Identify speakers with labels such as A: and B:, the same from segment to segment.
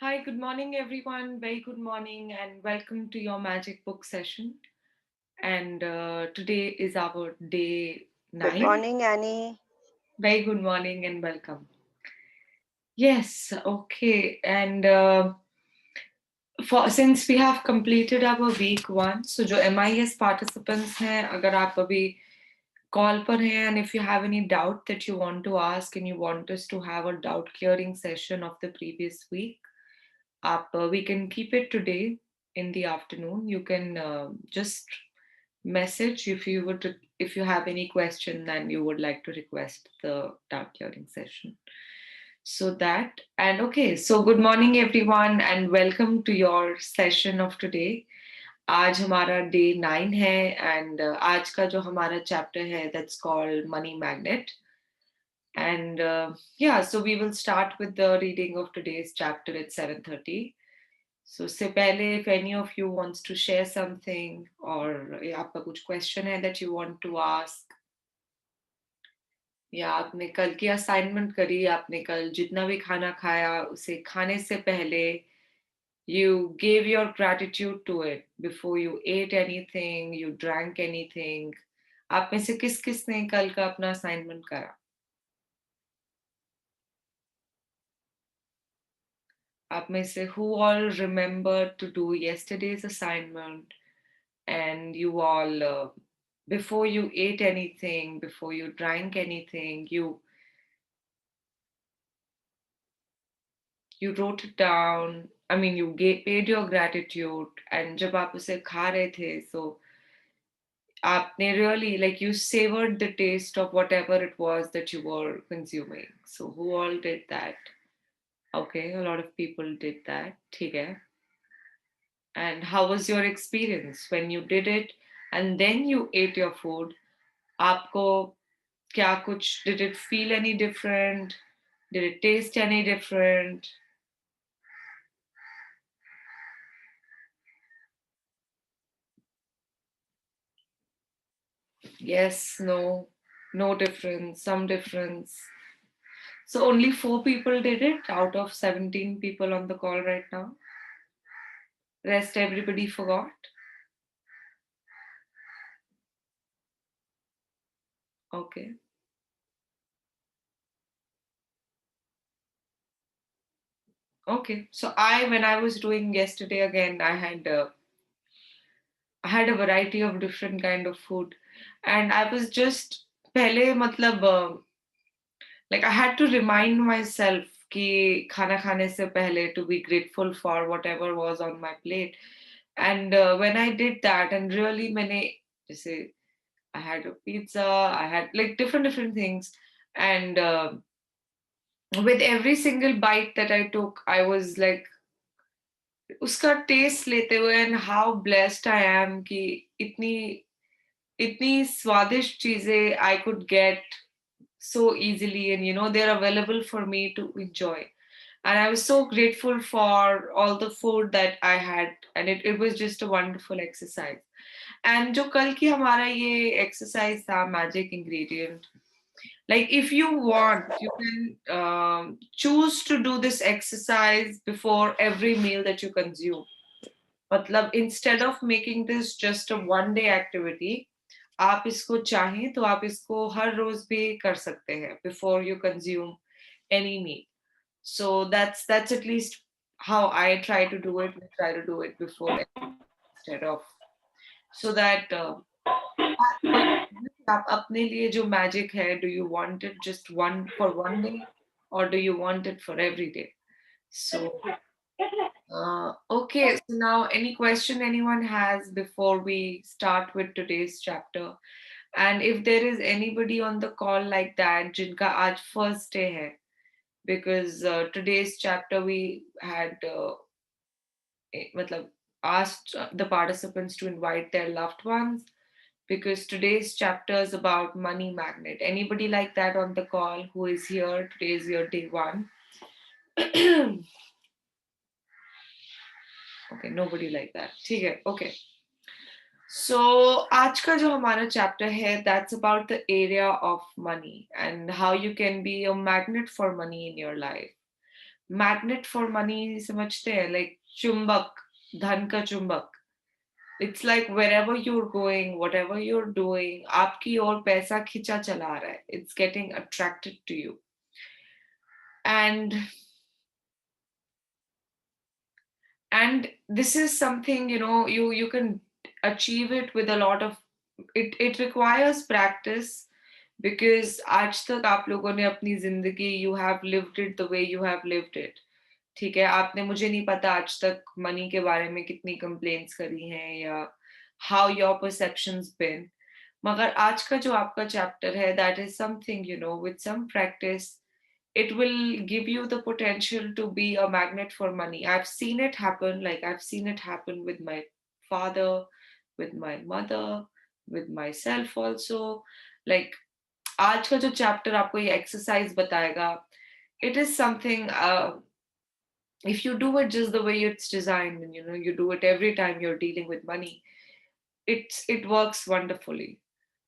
A: Hi, good morning, everyone. Very good morning, and welcome to your magic book session. And today is our day
B: Good
A: 9.
B: morning, Annie.
A: Very good morning and welcome. Yes, okay. And for since we have completed our week 1, so जो MIS participants हैं, अगर आप अभी call पर हैं, and if you have any doubt that you want to ask and you want us to have a doubt clearing session of the previous week, we can keep it today in the afternoon. You can just message if you have any question and you would like to request the doubt clearing session. So that and okay, so good morning everyone and welcome to your session of today. आज हमारा day 9 है and आज का जो हमारा chapter है that's called Money Magnet. And yeah, so we will start with the reading of today's chapter at 7:30. So से पहले if any of you wants to share something or आपका कुछ question है that you want to ask या आपने कल की assignment करी आपने कल जितना भी खाना खाया उसे खाने से पहले you gave your gratitude to it before you ate anything you drank anything आप में से किस किस ने कल का अपना assignment करा आप में से who all remember to do yesterday's assignment and you all before you ate anything before you drank anything you wrote it down. I mean you paid your gratitude and जब आप उसे खा रहे थे so आपने really like you savored the taste of whatever it was that you were consuming. So who all did that? Okay, a lot of people did that. ठीक है. And how was your experience when you did it and then you ate your food? आपको क्या कुछ did it feel any different? Did it taste any different? Yes, no, no difference, some difference. So only 4 people did it out of 17 people on the call right now. Rest everybody forgot. Okay. Okay. So when I was doing yesterday again, I had a variety of different kind of food, and I was just पहले मतलब like I had to remind myself कि खाना खाने से पहले to be grateful for whatever was on my plate. And when I did that, and really मैंने जैसे I had a pizza, I had like different things, and with every single bite that I took, I was like उसका test लेते हुए and how blessed I am कि इतनी इतनी स्वादिष्ट चीजें I could get so easily and they're available for me to enjoy. And I was so grateful for all the food that I had and it was just a wonderful exercise. And जो कल की हमारा ये exercise था magic ingredient, like if you want you can choose to do this exercise before every meal that you consume. मतलब instead of making this just a one day activity, आप इसको चाहें तो आप इसको हर रोज भी कर सकते हैं before you consume any meal. So that's at least how I try to do it. I try to do it before instead of so that आप अपने लिए जो magic है, do you want it just one day or do you want it for every day? So okay, so now any question anyone has before we start with today's chapter? And if there is anybody on the call like that, जिनका आज first day है, because today's chapter we had मतलब asked the participants to invite their loved ones because today's chapter is about money magnet. Anybody like that on the call who is here? Today is your day 1. Okay, nobody like that. ठीक है, okay. So आज का जो हमारा chapter है that's about the area of money and how you can be a magnet for money in your life. Magnet for money समझते हैं, like चुंबक, धन का चुंबक। It's like wherever you're going, whatever you're doing, आपकी ओर पैसा खींचा चला आ रहा है, it's getting attracted to you. And this is something, you can achieve it with a lot of, it requires practice, because आज तक आप लोगों ने अपनी जिंदगी, you have lived it the way you have lived it. ठीक है, आपने, मुझे नहीं पता आज तक मनी के बारे में कितनी कंप्लेंट्स करी हैं, या हाउ योर परसेप्शंस बिन, मगर आज का जो आपका चैप्टर है, that is something, with some practice, it will give you the potential to be a magnet for money. I've seen it happen, like I've seen it happen with my father, with my mother, with myself also. Like आज का जो chapter आपको ये exercise बताएगा, it is something, if you do it just the way it's designed, and you do it every time you're dealing with money, it works wonderfully.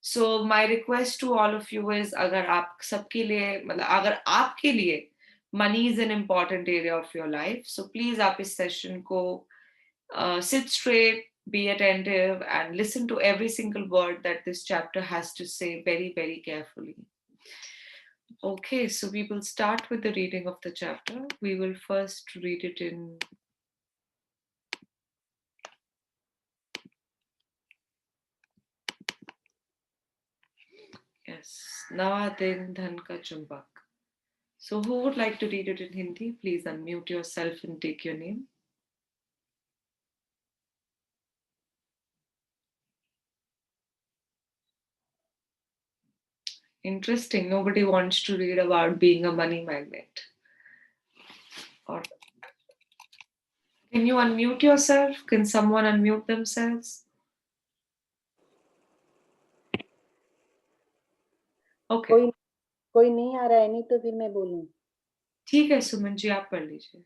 A: So my request to all of you is, अगर आप सबके लिए, मतलब अगर आपके लिए money is an important area of your life, so please आप इस session को sit straight, be attentive, and listen to every single word that this chapter has to say very, very carefully. Okay, so we will start with the reading of the chapter. We will first read it in नवा दिन धन का चुंबक. So who would like to read it in Hindi? Please unmute yourself and take your name. Interesting. Nobody wants to read about being a money magnet. Or can you unmute yourself? Can someone unmute themselves? Okay.
B: कोई नहीं आ रहा है, नहीं तो फिर मैं बोलूं.
A: ठीक है सुमन जी, आप पढ़ लीजिए.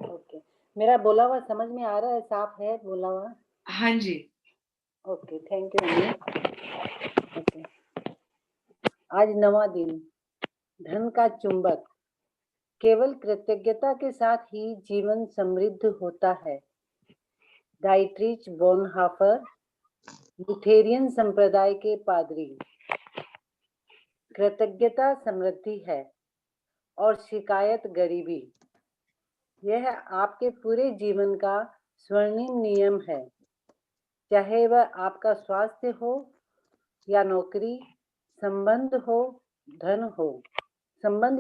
B: ओके, मेरा बोला हुआ समझ में आ रहा है, साफ है बोला हुआ?
A: हाँ जी.
B: Okay, thank you. ओके, आज नवा दिन, धन का चुंबक. केवल कृतज्ञता के साथ ही जीवन समृद्ध होता है. डाइट्रिच बोनहाफर, लुथेरियन संप्रदाय के पादरी. कृतज्ञता समृद्धि है और शिकायत गरीबी. यह आपके पूरे जीवन का स्वर्णिम नियम है, चाहे वह आपका स्वास्थ्य हो या नौकरी, संबंध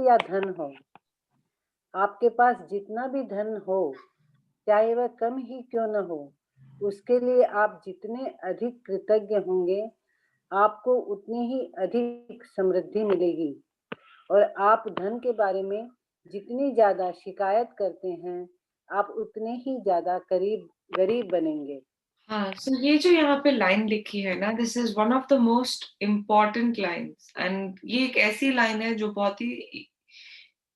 B: या धन हो. आपके पास जितना भी धन हो, चाहे वह कम ही क्यों न हो, उसके लिए आप जितने अधिक कृतज्ञ होंगे, आपको उतनी ही अधिक समृद्धि मिलेगी. और आप धन के बारे में जितनी ज्यादा शिकायत करते हैं, आप उतने ही ज्यादा गरीब बनेंगे.
A: हाँ, so ये जो यहाँ पे लाइन लिखी है ना, this is one of the most important lines, and ये एक ऐसी लाइन है जो बहुत ही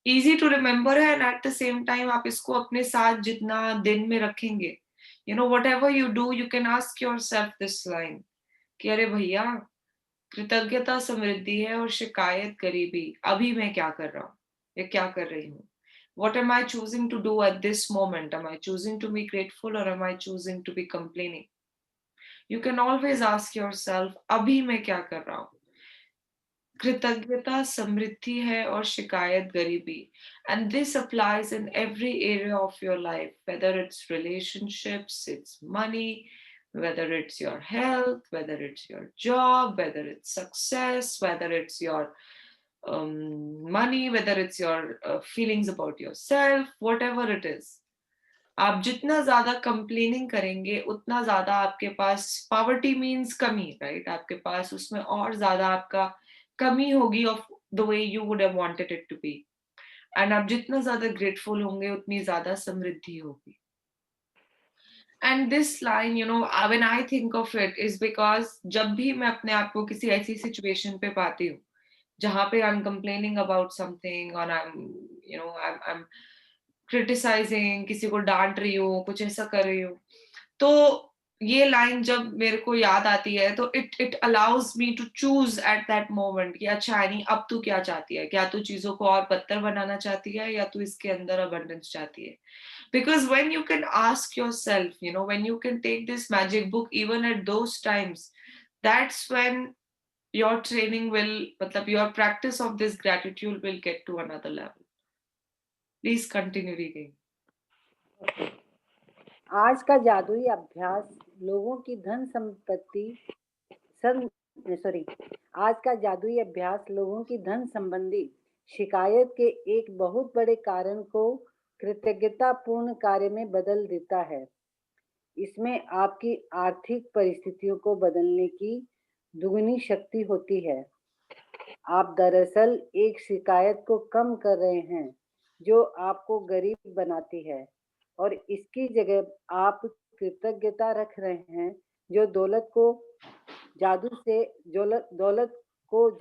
A: इजी टू रिमेम्बर है, and at the same time आप इसको अपने साथ जितना दिन में रखेंगे, what ever you do, you can ask your self this line, कि अरे भैया, कृतज्ञता समृद्धि है और शिकायत गरीबी. अभी मैं क्या कर रहा हूँ या क्या कर रही हूँ? What am I choosing to do at this moment? Am I choosing to be grateful or am I choosing to be complaining? You can always ask yourself, अभी मैं क्या कर रहा हूँ? कृतज्ञता समृद्धि है और शिकायत गरीबी. And this applies in every area of your life, whether it's relationships, it's money, whether it's your health, whether it's your job, whether it's success, whether it's your money, whether it's your feelings about yourself, whatever it is. आप जितना ज्यादा complaining करेंगे, उतना ज्यादा आपके पास, poverty means कमी, right? आपके पास उसमें और ज्यादा आपका कमी होगी of the way you would have wanted it to be. And आप जितना ज्यादा ग्रेटफुल होंगे, उतनी ज्यादा समृद्धि होगी. And this line, when I think of it, is because जब भी मैं अपने आप को किसी ऐसी सिचुएशन पे पाती हूँ जहां पे I am complaining about something, और आई एम क्रिटिसाइजिंग, किसी को डांट रही हूँ, कुछ ऐसा कर रही हूँ, तो ये लाइन जब मेरे को याद आती है तो it allows me to choose at that moment कि अच्छा नहीं, अब तू क्या चाहती है, क्या तू चीजों को और बदतर बनाना चाहती है या तू इसके अंदर अबंडेंस चाहती है. Because when you can ask yourself, when you can take this magic book even at those times, that's when your training will, matlab your practice of this gratitude will get to another level. Please continue reading.
B: आज का जादुई अभ्यास लोगों की धन संपत्ति sorry आज का जादुई अभ्यास लोगों की धन संबंधी शिकायत के एक बहुत बड़े कारण को कृतज्ञतापूर्ण कार्य में बदल देता है. इसमें आपकी आर्थिक परिस्थितियों को बदलने की दुगनी शक्ति होती है. आप दरअसल एक शिकायत को कम कर रहे हैं जो आपको गरीब बनाती है, और इसकी जगह आप कृतज्ञता रख रहे हैं जो दौलत को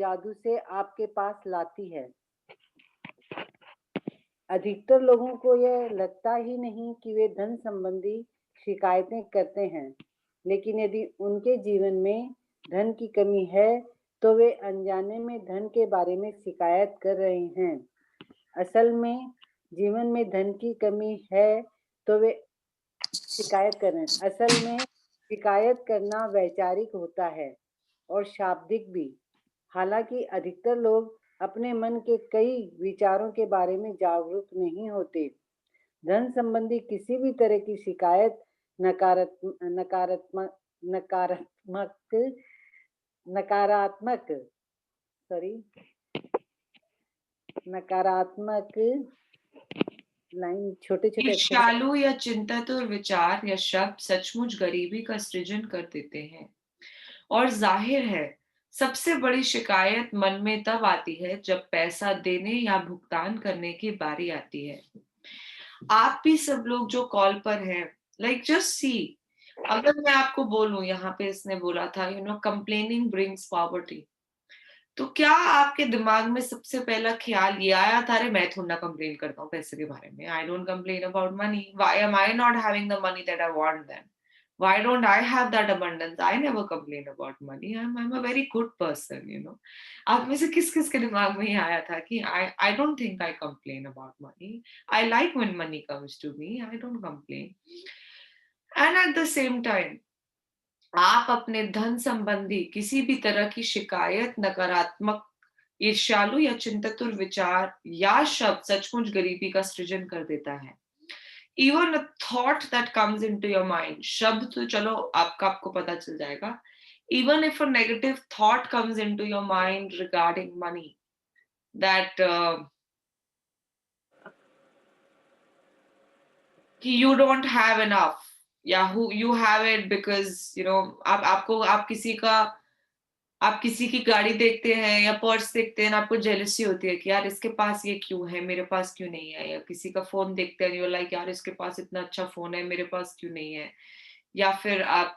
B: जादू से आपके पास लाती है. अधिकतर लोगों को यह लगता ही नहीं कि वे धन संबंधी शिकायतें करते हैं, लेकिन यदि उनके जीवन में धन की कमी है तो वे अनजाने में धन के बारे में शिकायत कर रहे हैं. असल में जीवन में धन की कमी है तो वे शिकायत कर रहे हैं. असल में शिकायत करना वैचारिक होता है और शाब्दिक भी. हालांकि अधिकतर लोग अपने मन के कई विचारों के बारे में जागरूक नहीं होते. धन संबंधी किसी भी तरह की शिकायत नकारात्मक नकारात्मक नकारात्मक सॉरी नकारात्मक लाइन छोटे छोटे अक्षर
A: ईर्ष्यालु या चिंतातुर विचार या शब्द सचमुच गरीबी का सृजन कर देते हैं. और जाहिर है, सबसे बड़ी शिकायत मन में तब आती है जब पैसा देने या भुगतान करने की बारी आती है. आप भी सब लोग जो कॉल पर हैं, लाइक जस्ट सी, अगर मैं आपको बोलूं, यहाँ पे इसने बोला था कंप्लेनिंग ब्रिंग्स पॉवर्टी, तो क्या आपके दिमाग में सबसे पहला ख्याल ये आया था, अरे मैं थोड़ा ना कंप्लेन करता हूँ पैसे के बारे में, I don't complain about money, why am I not having the money that I want then, why don't I have that abundance? I never complain about money. I'm a very good person. आप में से किस किस के दिमाग में ये आया था कि I don't think I complain about money. I like when money comes to me. I don't complain. And at the same time, आप अपने धन संबंधी किसी भी तरह की शिकायत, नकारात्मक, ईर्ष्यालु या चिंतातुर विचार या शब्द सचमुच गरीबी का सृजन कर देता है. Even a thought that comes into your mind, शब्द तो चलो आपको पता चल जाएगा. Even if a negative thought comes into your mind regarding money, that you don't have enough, या who you have it because आप किसी की गाड़ी देखते हैं या पर्स देखते हैं, आपको जेलसी होती है कि यार इसके पास ये क्यों है, मेरे पास क्यों नहीं है. या किसी का फोन देखते हैं, यू लाइक यार इसके पास इतना अच्छा फोन है, मेरे पास क्यों नहीं है. या फिर आप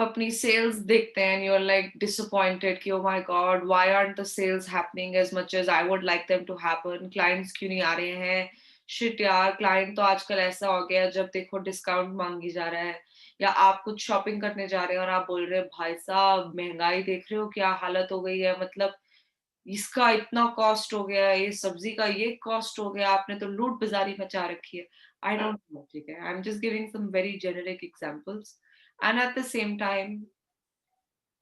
A: अपनी सेल्स देखते हैं, यू आर लाइक डिसअपॉइंटेड कि oh my God, why aren't the sales happening as much as I would like them to happen, clients क्यों नहीं आ रहे हैं, शिट यार क्लाइंट तो आजकल ऐसा हो गया जब देखो डिस्काउंट मांगी जा रहा है. या आप कुछ शॉपिंग करने जा रहे हैं और आप बोल रहे हैं भाई साहब महंगाई देख रहे हो क्या हालत हो गई है, मतलब इसका इतना कॉस्ट हो गया है, ये सब्जी का ये कॉस्ट हो गया, आपने तो लूट बाजारी मचा रखी है. आई डोंट नो, ठीक है, I am just giving some very generic examples. And at the same time,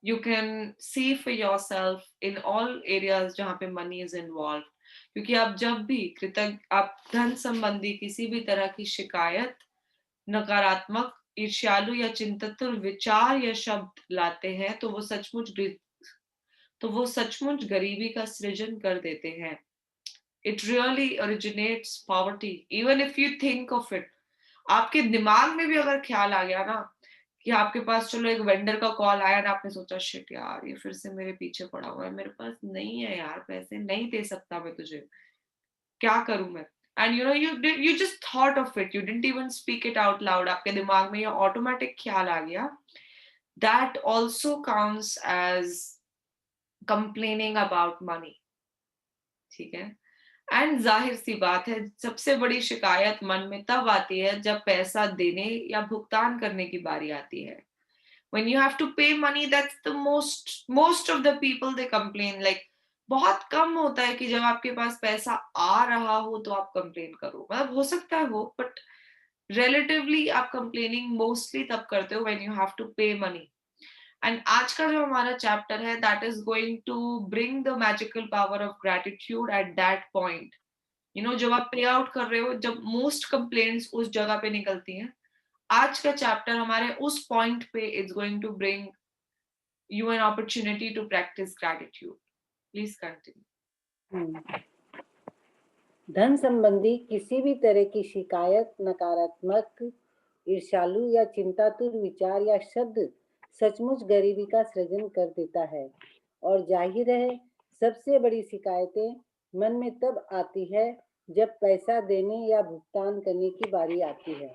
A: you can see for yourself in all areas जहाँ पे money is involved. क्योंकि आप जब भी आप धन संबंधी किसी भी तरह की शिकायत, नकारात्मक, ईर्ष्यालु या चिंतातुर विचार या शब्द लाते हैं तो वो सचमुच गरीबी का सृजन कर देते हैं. It really originates poverty, even if you think of it. आपके दिमाग में भी अगर ख्याल आ गया ना कि आपके पास चलो एक वेंडर का कॉल आया ना, आपने सोचा शिट यार ये फिर से मेरे पीछे पड़ा हुआ है, मेरे पास नहीं है यार, पैसे नहीं दे सकता मैं तुझे, क्या करूं मैं. And you just thought of it, you didn't even speak it out loud, आपके दिमाग में ये ऑटोमेटिक ख्याल आ गया. That also counts as complaining about money. ठीक है. एंड जाहिर सी बात है, सबसे बड़ी शिकायत मन में तब आती है जब पैसा देने या भुगतान करने की बारी आती है. When you have to pay money, that's the most of the people they complain. Like बहुत कम होता है कि जब आपके पास पैसा आ रहा हो तो आप कंप्लेन करो. मतलब हो सकता है वो, बट relatively आप complaining mostly तब करते हो when you have to pay money. And आज का जो हमारा चैप्टर है, that is going to bring the magical power of gratitude at that point. जब आप पे आउट कर रहे हो, जब मोस्ट कंप्लेंट्स उस जगह पे निकलती हैं, आज का चैप्टर हमारे उस पॉइंट पे it's going to bring you an opportunity to practise gratitude. Please continue.
B: धन संबंधी किसी भी तरह की शिकायत, नकारात्मक, ईर्ष्यालु या चिंतातुर विचार या शब्द सचमुच गरीबी का सृजन कर देता है. और जाहिर है, सबसे बड़ी शिकायतें मन में तब आती है जब पैसा देने या भुगतान करने की बारी आती है.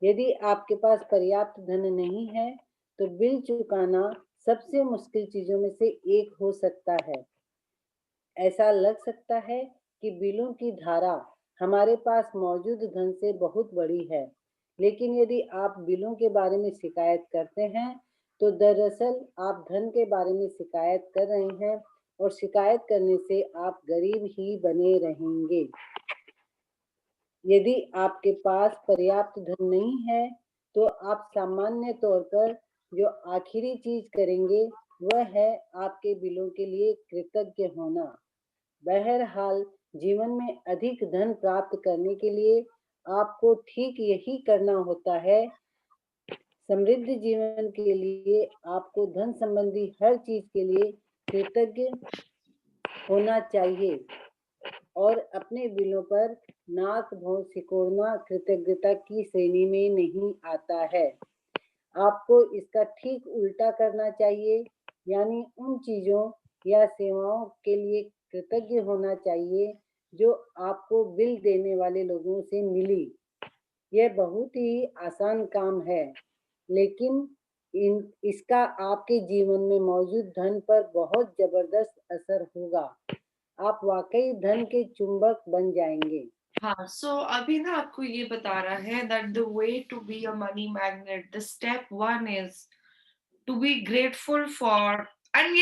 B: यदि आपके पास पर्याप्त धन नहीं है तो बिल चुकाना सबसे मुश्किल चीजों में से एक हो सकता है. ऐसा लग सकता है कि बिलों की धारा हमारे पास मौजूद धन से बहुत बड़ी है. लेकिन यदि आप बिलों के बारे में शिकायत करते हैं तो दरअसल आप धन के बारे में शिकायत कर रहे हैं, और शिकायत करने से आप गरीब ही बने रहेंगे. यदि आपके पास पर्याप्त धन नहीं है तो आप सामान्य तौर पर जो आखिरी चीज करेंगे वह है आपके बिलों के लिए कृतज्ञ होना. बहरहाल, जीवन में अधिक धन प्राप्त करने के लिए आपको ठीक यही करना होता है. समृद्ध जीवन के लिए आपको धन संबंधी हर चीज के लिए कृतज्ञ होना चाहिए, और अपने बिलों पर नाक भौं सिकोड़ना कृतज्ञता की श्रेणी में नहीं आता है. आपको इसका ठीक उल्टा करना चाहिए, यानी उन चीजों या सेवाओं के लिए कृतज्ञ होना चाहिए जो आपको बिल देने वाले लोगों से मिली. यह बहुत ही आसान काम है, लेकिन इसका आपके जीवन में मौजूद धन पर बहुत जबरदस्त असर होगा. आप वाकई धन के चुंबक बन जाएंगे.
A: हाँ, सो अभी ना आपको ये बता रहा है that the way to be a money magnet, the step one is to be grateful for. And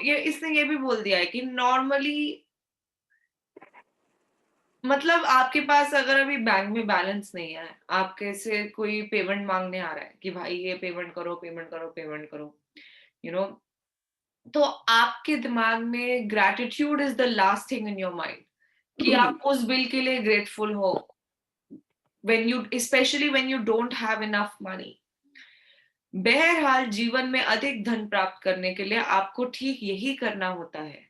A: ये इसने ये भी बोल दिया है कि नॉर्मली, मतलब आपके पास अगर अभी बैंक में बैलेंस नहीं है, आपके से कोई पेमेंट मांगने आ रहा है कि भाई ये पेमेंट करो, पेमेंट करो, पेमेंट करो, यू नो तो आपके दिमाग में gratitude is the last thing in your mind कि आप उस बिल के लिए ग्रेटफुल हो, especially when you don't have enough money. बहरहाल, जीवन में अधिक धन प्राप्त करने के लिए आपको ठीक यही करना होता है.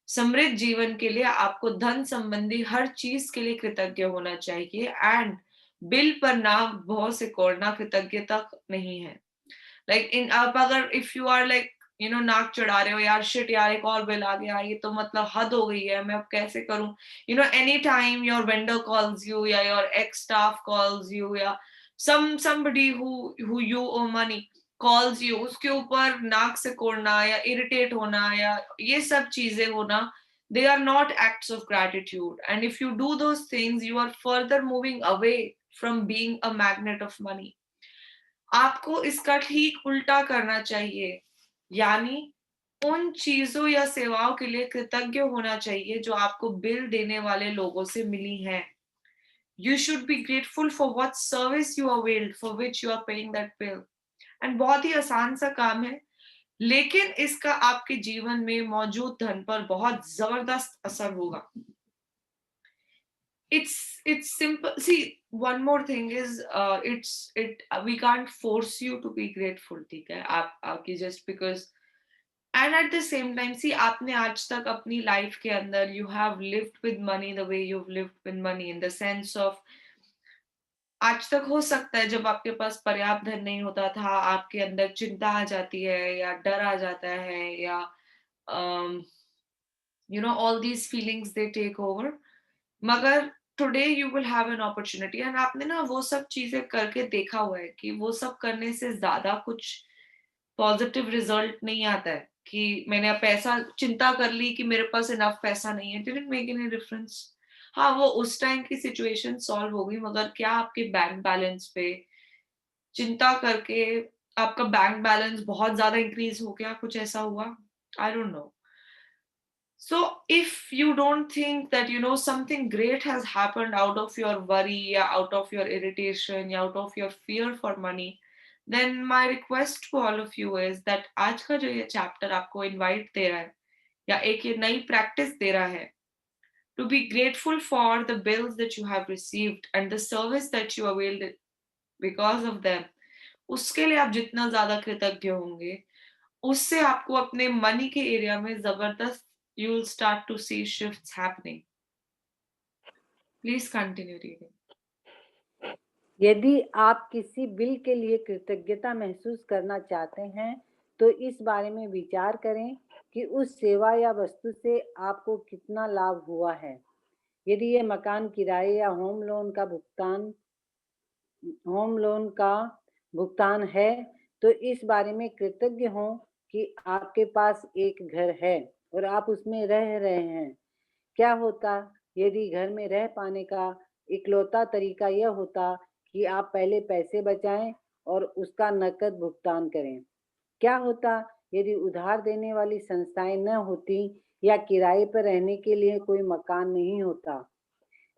A: समृद्ध जीवन के लिए आपको धन संबंधी हर चीज के लिए कृतज्ञ होना चाहिए, एंड बिल पर नाक भौं सिकोड़ना कृतज्ञता नहीं है. लाइक इन आप अगर इफ यू आर लाइक नाक चढ़ा रहे हो, यार शिट यार एक और बिल आ गया, ये तो मतलब हद हो गई है, मैं अब कैसे करूं. Any time your vendor calls you या your ex staff calls you या somebody who you owe money calls you, उसके ऊपर नाक से कोड़ना या इरिटेट होना या ये सब चीजें होना, they are not acts of gratitude. And if you do those things, you are further moving away from being a magnet of money. आपको इसका ठीक उल्टा करना चाहिए, यानी उन चीजों या सेवाओं के लिए कृतज्ञ होना चाहिए जो आपको बिल देने वाले लोगों से मिली हैं. You should be grateful for what service you availed for which you are paying that bill. And बहुत ही आसान सा काम है, लेकिन इसका आपके जीवन में मौजूद धन पर बहुत जबरदस्त असर होगा. It's simple. See, one more thing is we can't force you to be grateful. ठीक है, आप आपकी just because. And at the same time, see, आपने आज तक अपनी लाइफ के अंदर you have lived with money the way you've lived with money, in the sense of आज तक हो सकता है जब आपके पास पर्याप्त धन नहीं होता था, आपके अंदर चिंता आ जाती है या डर आ जाता है या all these feelings they take over. मगर today you will have an opportunity, and आपने ना वो सब चीजें करके देखा हुआ है कि वो सब करने से ज्यादा कुछ पॉजिटिव रिजल्ट नहीं आता है कि मैंने अब पैसा चिंता कर ली कि मेरे पास इनफ पैसा नहीं है, डिडंट मेक एनी डिफरेंस। हाँ, वो उस टाइम की सिचुएशन सॉल्व हो गई, मगर क्या आपके बैंक बैलेंस पे चिंता करके आपका बैंक बैलेंस बहुत ज़्यादा इंक्रीज़ हो गया, कुछ ऐसा हुआ? आई don't no. So if you don't think that something great has happened out of your worry, या out of your irritation, या out of your fear for money, then my request to all of you is that आज का जो ये chapter आपको invite दे रहा है या एक ये नई प्रैक्टिस दे रहा है, to be grateful for the bills that you have received and the service that you availed because of them, उसके लिए आप जितना ज्यादा कृतज्ञ होंगे, उससे आपको अपने मनी के एरिया में जबरदस्त you will start to see shifts happening. Please continue reading.
B: यदि आप किसी बिल के लिए कृतज्ञता महसूस करना चाहते हैं, तो इस बारे में विचार करें कि उस सेवा या वस्तु से आपको कितना लाभ हुआ है। यदि ये मकान किराए या होम लोन का भुगतान है, तो इस बारे में कृतज्ञ हों कि आपके पास एक घर है और आप उसमें रह रहे हैं। क्या होता यदि घर में रह पाने का इकलौता तरीका यह होता कि आप पहले पैसे बचाएं और उसका नकद भुगतान करें? क्या होता यदि उधार देने वाली संस्थाएं न होती या किराए पर रहने के लिए कोई मकान नहीं होता?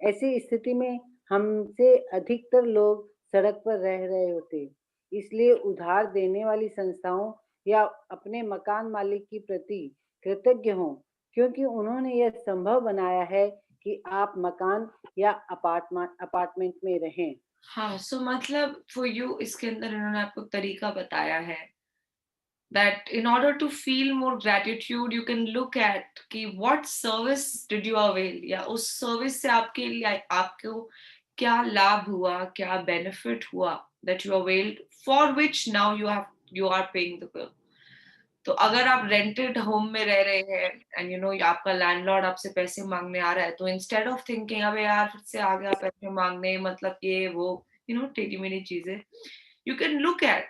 B: ऐसी स्थिति में हमसे अधिकतर लोग सड़क पर रह रहे होते। इसलिए उधार देने वाली संस्थाओं या अपने मकान मालिक की प्रति कृतज्ञ हों, क्योंकि उन्होंने यह संभव बनाया है कि आप मकान या अपार्टमेंट में रहें।
A: हाँ, सो मतलब फॉर यू इसके अंदर इन्होंने आपको तरीका बताया है that in order to feel more gratitude you can look at कि what service did you avail, या उस सर्विस से आपके लिए आपको क्या लाभ हुआ, क्या बेनिफिट हुआ that you availed, for which now you are paying the bill. तो अगर आप रेंटेड होम में रह रहे हैं एंड आपका लैंडलॉर्ड आपसे पैसे मांगने आ रहा है, तो इंस्टेड ऑफ थिंकिंग अबे यार फिर से आ गया पैसे मांगने, मतलब ये वो टेढ़ी मेढ़ी चीजें, यू कैन लुक एट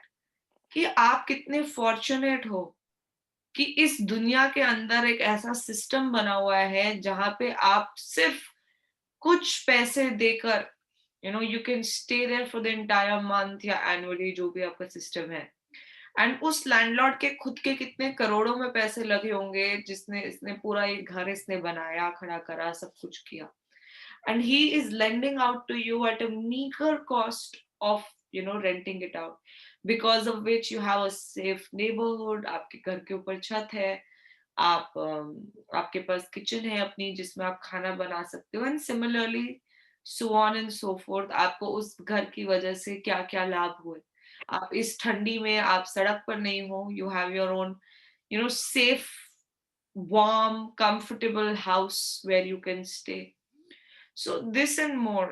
A: कि आप कितने फॉर्चुनेट हो कि इस दुनिया के अंदर एक ऐसा सिस्टम बना हुआ है जहां पे आप सिर्फ कुछ पैसे देकर you can stay there for the entire month या एनुअली, जो भी आपका सिस्टम है। एंड उस लैंडलॉर्ड के खुद के कितने करोड़ों में पैसे लगे होंगे, जिसने इसने पूरा एक घर इसने बनाया, खड़ा करा, सब कुछ किया, and he is lending out to you at a meager cost of renting it out, because of which you have a safe neighborhood, आपके घर के ऊपर छत है, आपके पास किचन है अपनी जिसमें आप खाना बना सकते हो, and similarly so on and so fourth, आपको उस घर की वजह से क्या क्या लाभ हुए। आप इस ठंडी में आप सड़क पर नहीं हो, you have your own safe warm comfortable house where you can stay. So this and more,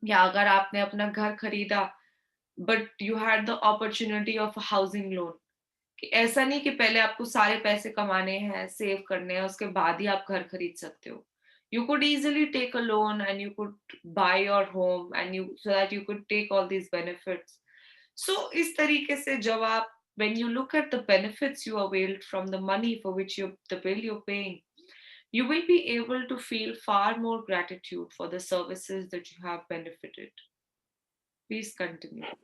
A: या अगर आपने अपना घर खरीदा but you had the opportunity of housing loan, कि ऐसा नहीं कि पहले आपको सारे पैसे कमाने हैं, सेव करने हैं, उसके बाद ही आप घर खरीद सकते हो। You could easily take a loan and you could buy your home and you so that you could take all these benefits. So इस तरीके से जब आप when you look at the benefits you availed from the money for which the bill you're paying, you will be able to feel far more gratitude for the services that you have benefited. Please continue.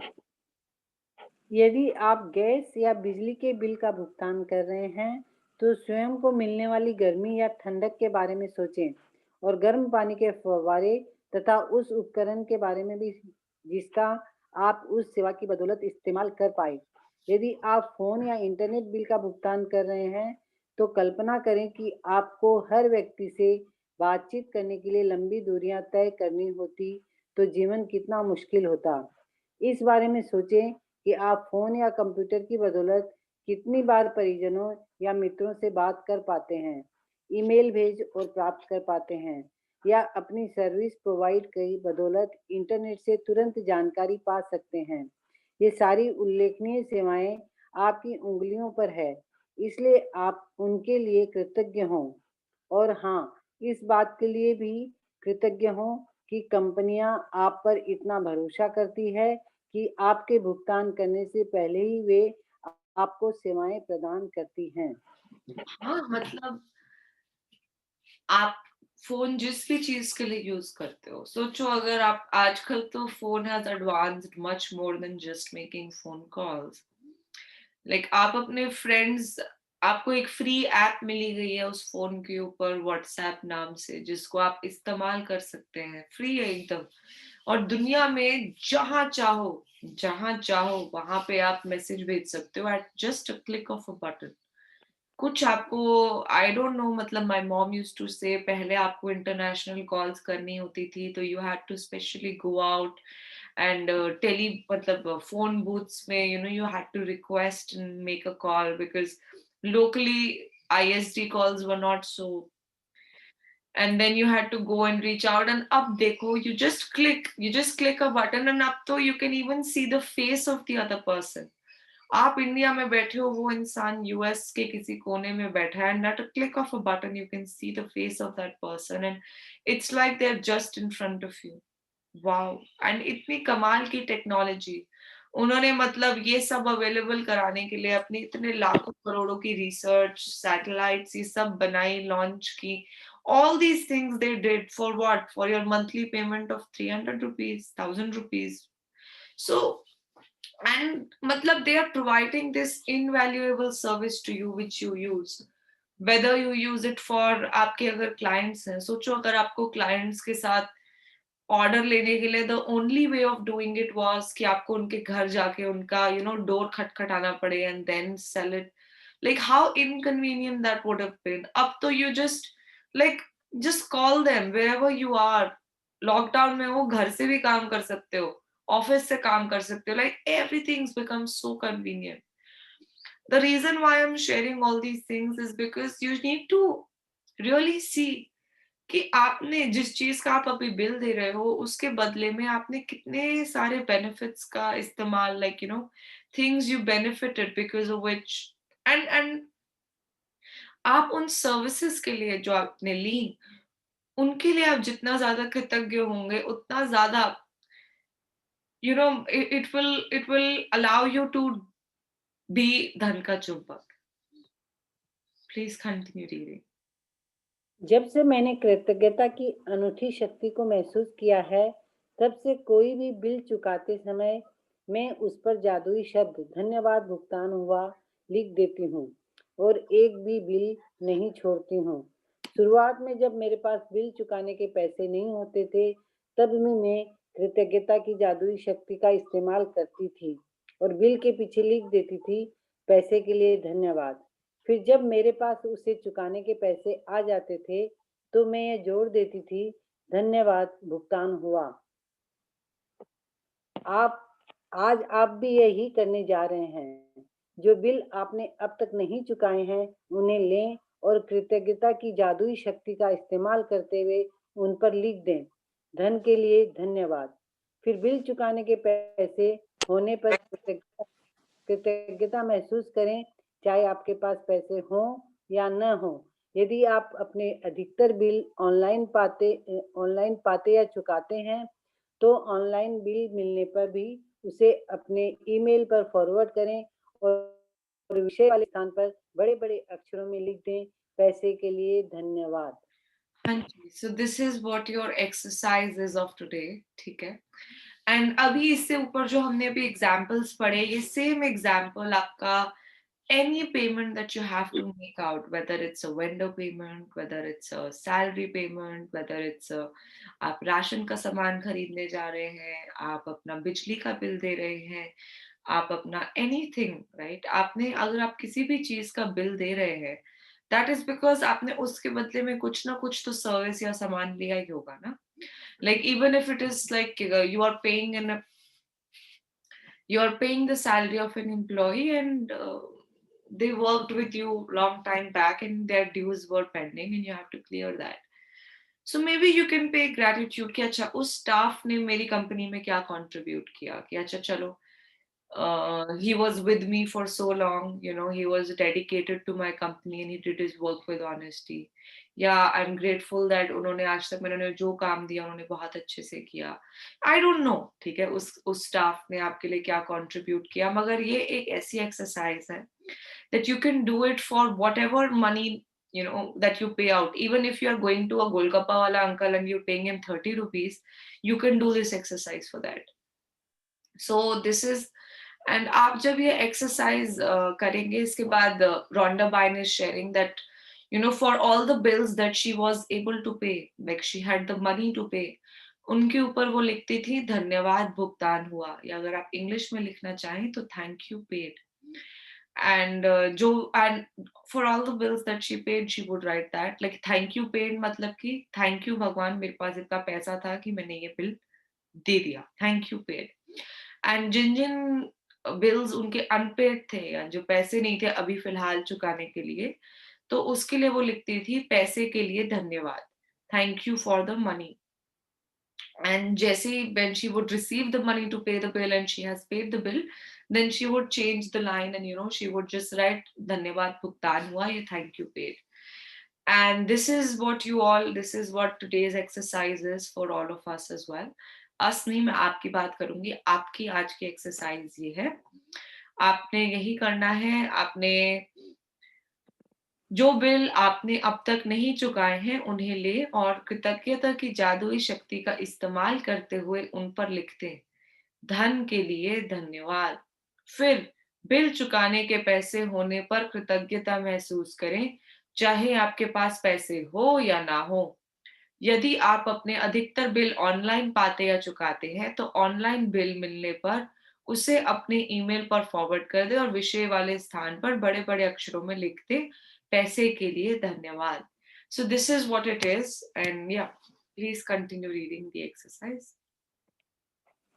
B: यदि आप gas या बिजली के bill का भुगतान कर रहे हैं, तो स्वयं को मिलने वाली गर्मी या ठंडक के बारे में सोचें और गर्म पानी के फव्वारे तथा उस उपकरण के बारे में भी जिसका आप उस सेवा की बदौलत इस्तेमाल कर पाए। यदि आप फ़ोन या इंटरनेट बिल का भुगतान कर रहे हैं, तो कल्पना करें कि आपको हर व्यक्ति से बातचीत करने के लिए लंबी दूरियां तय करनी होती, तो जीवन कितना मुश्किल होता। इस बारे में सोचें कि आप फ़ोन या कंप्यूटर की बदौलत कितनी बार परिजनों या मित्रों से बात कर पाते हैं, ईमेल भेज और प्राप्त कर पाते हैं, या अपनी सर्विस प्रोवाइड की बदौलत इंटरनेट से तुरंत जानकारी पा सकते हैं। ये सारी उल्लेखनीय सेवाएं आपकी उँगलियों पर है, इसलिए आप उनके लिए कृतज्ञ हों। और हाँ, इस बात के लिए भी कृतज्ञ हों कि कंपनियां आप पर इतना भरोसा करती है कि आपके भुगतान करने से पहले ही वे आपको सेवाएं प्रदान करती हैं।
A: हाँ, मतलब आप फ़ोन जिस भी चीज़ के लिए यूज़ करते हो, सोचो अगर आप आजकल तो phone has advanced much more than just making phone calls. Like आप अपने फ्रेंड्स आपको एक फ्री ऐप मिली गई है उस फ़ोन के ऊपर व्हाट्सऐप नाम से, जिसको आप इस्तेमाल कर सकते हैं, फ्री है एकदम। और दुनिया में जहाँ चाहो वहाँ पे आप मैसेज भेज सकते हो at just a click of a button. कुछ आपको आई डोंट नो, मतलब my mom used to say पहले आपको इंटरनेशनल कॉल्स करनी होती थी तो you had to specially go out and tele मतलब फोन बूथ्स में you had to request and make a call because locally ISD calls were not so, and then you had to go and reach out, and up dekho you just click a button and up to you can even see the face of the other person. आप India में बैठे हो, वो इंसान US के किसी कोने में बैठा है, and at a click of a button you can see the face of that person and it's like they are just in front of you. Wow! And इतनी कमाल की टेक्नोलॉजी उन्होंने मतलब ये सब अवेलेबल कराने के लिए अपनी इतने लाखों करोड़ों की रिसर्च, सैटेलाइट्स ये सब बनाई, लॉन्च की। All these things they did for what? For your monthly payment of 300 rupees, 1000 rupees. So, and matlab they are providing this invaluable service to you which you use. Whether you use it for आपके अगर clients हैं, सोचो अगर आपको clients के साथ order लेने के लिए the only way of doing it was कि आपको उनके घर जाके उनका डोर खटखटाना पड़े and then sell it. Like how inconvenient that would have been. अब तो you just like just call them wherever you are. Lockdown में हो, घर से भी काम कर सकते हो, ऑफिस से काम कर सकते हो, like everything's become so convenient. The reason why I'm sharing all these things is because you need to really see कि आपने जिस चीज का आप अभी बिल दे रहे हो उसके बदले में आपने कितने सारे बेनिफिट्स का इस्तेमाल, like things you benefited because of which, and आप उन सर्विसेज के लिए जो आपने ली उनके लिए आप जितना ज्यादा कृतज्ञ होंगे उतना ज्यादा it will allow you to be धन का चुंबक। Please continue reading.
B: जब से मैंने कृतज्ञता की अनूठी शक्ति को महसूस किया है, तब से कोई भी बिल चुकाते समय मैं उस पर जादुई शब्द धन्यवाद भुगतान हुआ लिख देती हूँ और एक भी बिल नहीं छोड़ती हूँ। शुरुआत में जब मेरे पास बिल चुकाने के पैसे नहीं होते थे, तब भी मैं कृतज्ञता की जादुई शक्ति का इस्तेमाल करती थी और बिल के पीछे लिख देती थी, पैसे के लिए धन्यवाद। फिर जब मेरे पास उसे चुकाने के पैसे आ जाते थे, तो मैं ये जोड़ देती थी, धन्यवाद भुगतान हुआ। आप आज आप भी यही करने जा रहे हैं। जो बिल आपने अब तक नहीं चुकाए हैं, उन्हें लें और कृतज्ञता की जादुई शक्ति का इस्तेमाल करते हुए उन पर लिख दें, धन के लिए धन्यवाद। फिर बिल चुकाने के पैसे होने पर कृतज्ञता महसूस करें, चाहे आपके पास पैसे हों या न हों। यदि आप अपने अधिकतर बिल ऑनलाइन पाते या चुकाते हैं, तो ऑनलाइन बिल मिलने पर भी उसे अपने ईमेल पर फॉरवर्ड करें और विषय वाले स्थान पर बड़े-बड़े अक्षरों में लिख दें, पैसे के लिए धन्यवाद।
A: हाँ जी, so this is what your exercise is of today. ठीक है, एंड अभी इससे ऊपर जो हमने अभी एग्जाम्पल्स पढ़े, ये सेम एग्जाम्पल आपका any payment that you have to make out, whether it's a vendor payment, whether it's a salary payment, whether it's a आप राशन का सामान खरीदने जा रहे हैं, आप अपना बिजली का बिल दे रहे हैं, आप अपना एनीथिंग राइट, आपने अगर आप किसी भी चीज का बिल दे रहे हैं, दैट इज बिकॉज आपने उसके बदले में कुछ ना कुछ तो सर्विस या सामान लिया ही होगा ना। Like even if it is like you are paying the salary of an employee and they worked with you long time back and their dues were pending and you have to clear that. So maybe you can pay gratitude कि अच्छा उस staff ने मेरी company में क्या contribute किया, कि अच्छा चलो He was with me for so long, you know, he was dedicated to my company and he did his work with honesty. Yeah, I'm grateful that उन्होंने आज तक मैंने जो काम दिया उन्होंने बहुत अच्छे से किया. I don't know, ठीक है, उस स्टाफ ने आपके लिए क्या कंट्रीब्यूट किया, मगर ये एक ऐसी एक्सरसाइज है that you can do it for whatever money, you know, that you pay out. Even if you are going to a golgappa wala uncle and you're paying him 30 rupees, you can do this exercise for that. So this is, and आप जब ये exercise करेंगे, इसके बाद Rhonda Byrne is sharing that, you know, for all the bills that she was able to pay, like she had the money to pay, उनके ऊपर वो लिखती थी धन्यवाद भुगतान हुआ, या अगर आप इंग्लिश में लिखना चाहें तो थैंक यू पेड. एंड जो and for all the bills that she paid she would write that like thank you paid, मतलब कि थैंक यू भगवान, मेरे पास इतना पैसा था कि मैंने ये बिल दे दिया, थैंक यू पेड. एंड जिन जिन बिल्स उनके अनपेड थे या जो पैसे नहीं थे अभी फिलहाल चुकाने के लिए, तो उसके लिए वो लिखती थी पैसे के लिए धन्यवाद, thank you for the money. And Jessie, when she would receive the money to pay the bill and she has paid the bill, then she would change the line and, you know, she would just write धन्यवाद भुगतान हुआ, ये thank you paid. And this is what you all, this is what today's exercise is for all of us as well. अस नहीं, मैं आपकी बात करूंगी, आपकी आज की एक्सरसाइज ये है, आपने यही करना है, आपने जो बिल आपने अब तक नहीं चुकाए हैं उन्हें ले और कृतज्ञता की जादुई शक्ति का इस्तेमाल करते हुए उन पर लिखते धन के लिए धन्यवाद. फिर बिल चुकाने के पैसे होने पर कृतज्ञता महसूस करें, चाहे आपके पास पैसे हो या ना हो. यदि आप अपने अधिकतर बिल ऑनलाइन पाते या चुकाते हैं तो ऑनलाइन बिल मिलने पर उसे अपने ईमेल पर फॉरवर्ड कर दे और विषय वाले स्थान पर बड़े बड़े अक्षरों में लिख दे पैसे के लिए धन्यवाद. So this is what it is, and yeah, please continue reading the exercise.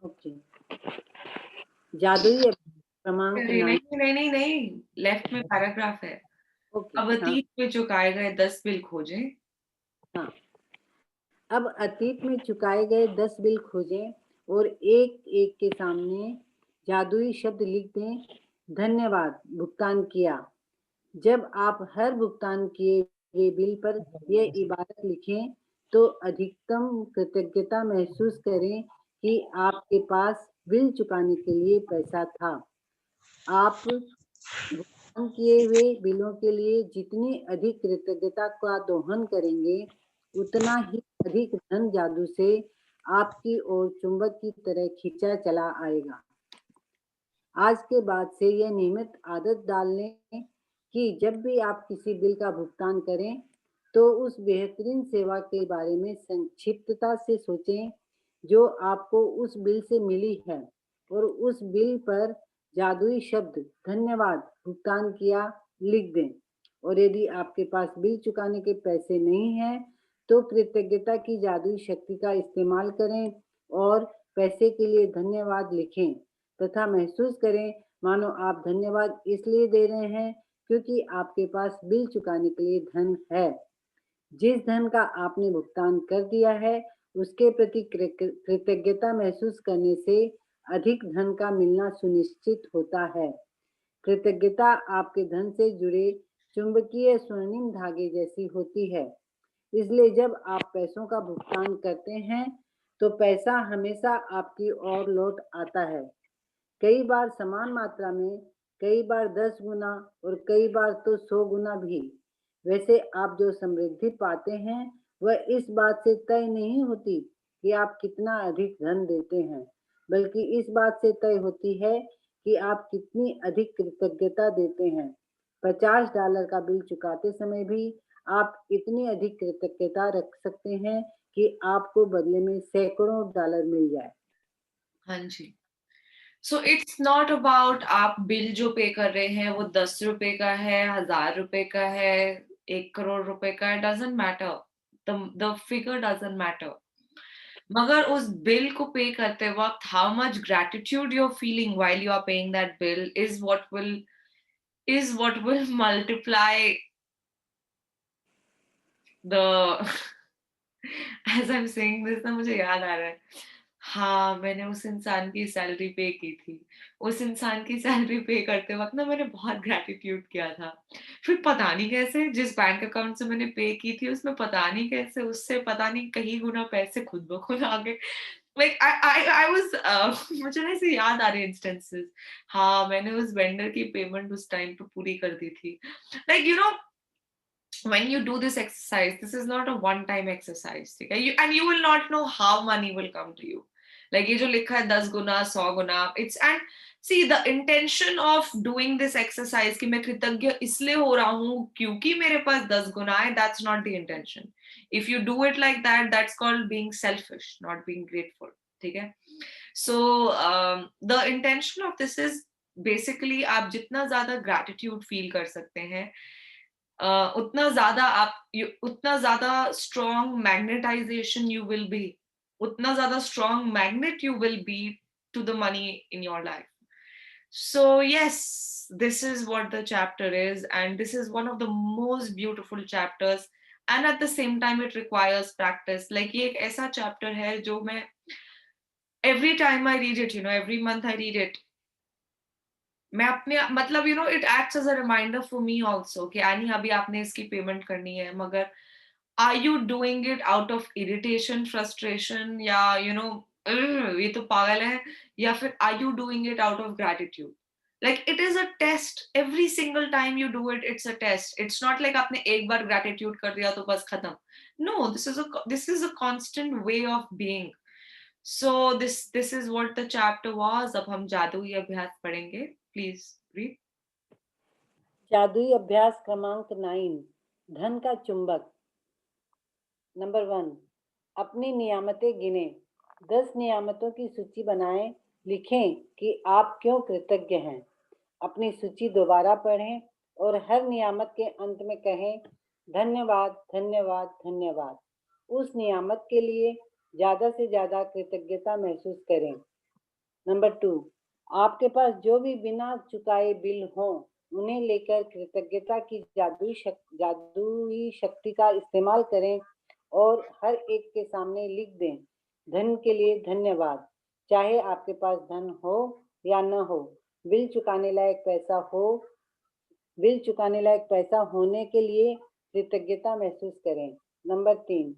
B: Okay. जादुई क्रमांक
A: अरे
B: 9.
A: नहीं नहीं नहीं नहीं, लेफ्ट में पैराग्राफ है.
B: ओके.
A: अब
B: हाँ.
A: अतीत में चुकाए गए 10 बिल खोजें.
B: हाँ. अब अतीत में चुकाए गए 10 बिल खोजें और एक एक के सामने जादुई शब्द लिख दें, धन्यवाद भुगतान किया. जब आप हर भुगतान किए गए बिल पर यह इबारत लिखें तो अधिकतम कृतज्ञता महसूस करें कि आपके पास बिल चुकाने के लिए पैसा था. आप भुगतान किए हुए बिलों के लिए जितनी अधिक कृतज्ञता का दोहन करेंगे, उतना ही अधिक धन जादू से आपकी ओर चुंबक की तरह खींचा चला आएगा. आज के बाद से यह नियमित आदत डाल लें कि जब भी आप किसी बिल का भुगतान करें तो उस बेहतरीन सेवा के बारे में संक्षिप्तता से सोचें जो आपको उस बिल से मिली है और उस बिल पर जादुई शब्द धन्यवाद भुगतान किया लिख दें. और यदि आपके पास बिल चुकाने के पैसे नहीं हैं तो कृतज्ञता की जादुई शक्ति का इस्तेमाल करें और पैसे के लिए धन्यवाद लिखें तथा महसूस करें मानो आप धन्यवाद इसलिए दे रहे हैं क्योंकि आपके पास बिल चुकाने के लिए धन है. जिस धन का आपने भुगतान कर दिया है उसके प्रति कृतज्ञता महसूस करने से अधिक धन का मिलना सुनिश्चित होता है. कृतज्ञता आपके धन से जुड़े चुंबकीय स्वर्णिम धागे जैसी होती है. इसलिए जब आप पैसों का भुगतान करते हैं तो पैसा हमेशा आपकी ओर लौट आता है. कई बार समान मात्रा में, कई बार 10 गुना और कई बार तो 100 गुना भी. वैसे आप जो समृद्धि पाते हैं वह इस बात से तय नहीं होती कि आप कितना अधिक धन देते हैं, बल्कि इस बात से तय होती है कि आप कितनी अधिक कृतज्ञता देते हैं. $50 का बिल चुकाते समय भी आप इतनी अधिक कृतज्ञता रख सकते हैं कि आपको बदले में सैकड़ों डॉलर मिल जाए.
A: हाँ जी. सो इट्स नॉट अबाउट आप बिल जो पे कर रहे हैं वो 10 रुपए का है, 1000 रुपए का है, 1 करोड़ रुपए का है, doesn't matter, the figure doesn't matter. मगर उस बिल को पे करते वक्त how much gratitude you are feeling while you are paying that bill is what will multiply the as I am saying this ना मुझे याद आ रहा है हाँ, मैंने उस इंसान की सैलरी पे की थी। उस इंसान की सैलरी पे करते वक़्त ना मैंने बहुत ग्रैटिट्यूड किया था। फिर पता नहीं कैसे जिस बैंक अकाउंट से मैंने पे की थी उसमें पता नहीं कैसे उससे पता नहीं कहीं गुना पैसे खुद ब खुद आ गए। लाइक आई वाज़ मुझे ना ऐसे याद आ रहे इंस्टेंसेस। हाँ, मैंने उस वेंडर की पेमेंट उस टाइम पे पूरी कर दी थी। Like you no when you do this exercise, this is not a one time exercise, ठीक है? And you will not know how money will come to you. Like ये जो लिखा है 10 गुना 100 गुना, it's and see the intention of doing this exercise कि मैं कृतज्ञ इसलिए हो रहा हूँ क्योंकि मेरे पास 10 गुना है, that's not the intention. If you do it like that, that's called being selfish, not being grateful. ठीक है? So the intention of this is basically आप जितना ज्यादा gratitude feel कर सकते हैं उतना ज्यादा उतना ज्यादा strong magnetisation you will be, उतना ज्यादा strong magnet you will be to the money in your life. So yes, this is what the chapter is, and this is one of the most beautiful chapters, and at the same time it requires practice. Like ये एक ऐसा chapter है जो मैं every time I read it, every month I read it, मैं अपने मतलब it acts as a reminder for me also कि आनी अभी आपने इसकी पेमेंट करनी है, मगर are you doing it out of irritation frustration या ये तो पागल है, या फिर are you doing it out of gratitude. Like it is a test every single time you do it, it's a test. It's not like आपने एक बार ग्रैटिट्यूड कर दिया तो बस खत्म. No, this is a constant way of being. So this is what the chapter was. अब हम जादुई अभ्यास पढ़ेंगे. Please read.
B: जादुई अभ्यास क्रमांक 9, धन का चुंबक. नंबर 1, अपनी नियामतें गिने. 10 नियामतों की सूची बनाएं. लिखें कि आप क्यों कृतज्ञ हैं. अपनी सूची दोबारा पढ़ें और हर नियामत के अंत में कहें, धन्यवाद धन्यवाद धन्यवाद. उस नियामत के लिए ज़्यादा से ज़्यादा कृतज्ञता महसूस करें. नंबर 2, आपके पास जो भी बिना चुकाए बिल हों, उन्हें लेकर कृतज्ञता की जादुई शक्ति का इस्तेमाल करें और हर एक के सामने लिख दें, धन के लिए धन्यवाद. चाहे आपके पास धन हो या न हो, बिल चुकाने लायक पैसा होने के लिए कृतज्ञता महसूस करें. नंबर 3,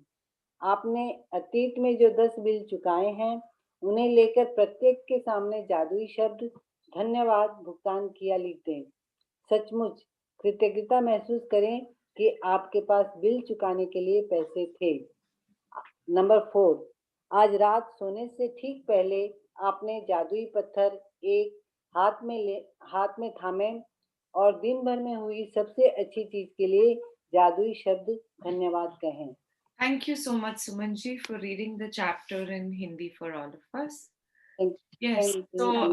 B: आपने अतीत में जो 10 बिल चुकाए हैं, उन्हें लेकर प्रत्येक के सामने जादुई शब्द धन्यवाद भुगतान किया लिख दें. सचमुच कृतज्ञता महसूस करें कि आपके पास बिल चुकाने के लिए पैसे थे. नंबर 4, आज रात सोने से ठीक पहले आपने जादुई पत्थर एक हाथ में थामे और दिन भर में हुई सबसे अच्छी चीज के लिए जादुई शब्द धन्यवाद कहें.
A: Thank you so much, Sumanji, for reading the chapter in Hindi for all of us. Yes.
B: Thank
A: So,
B: you.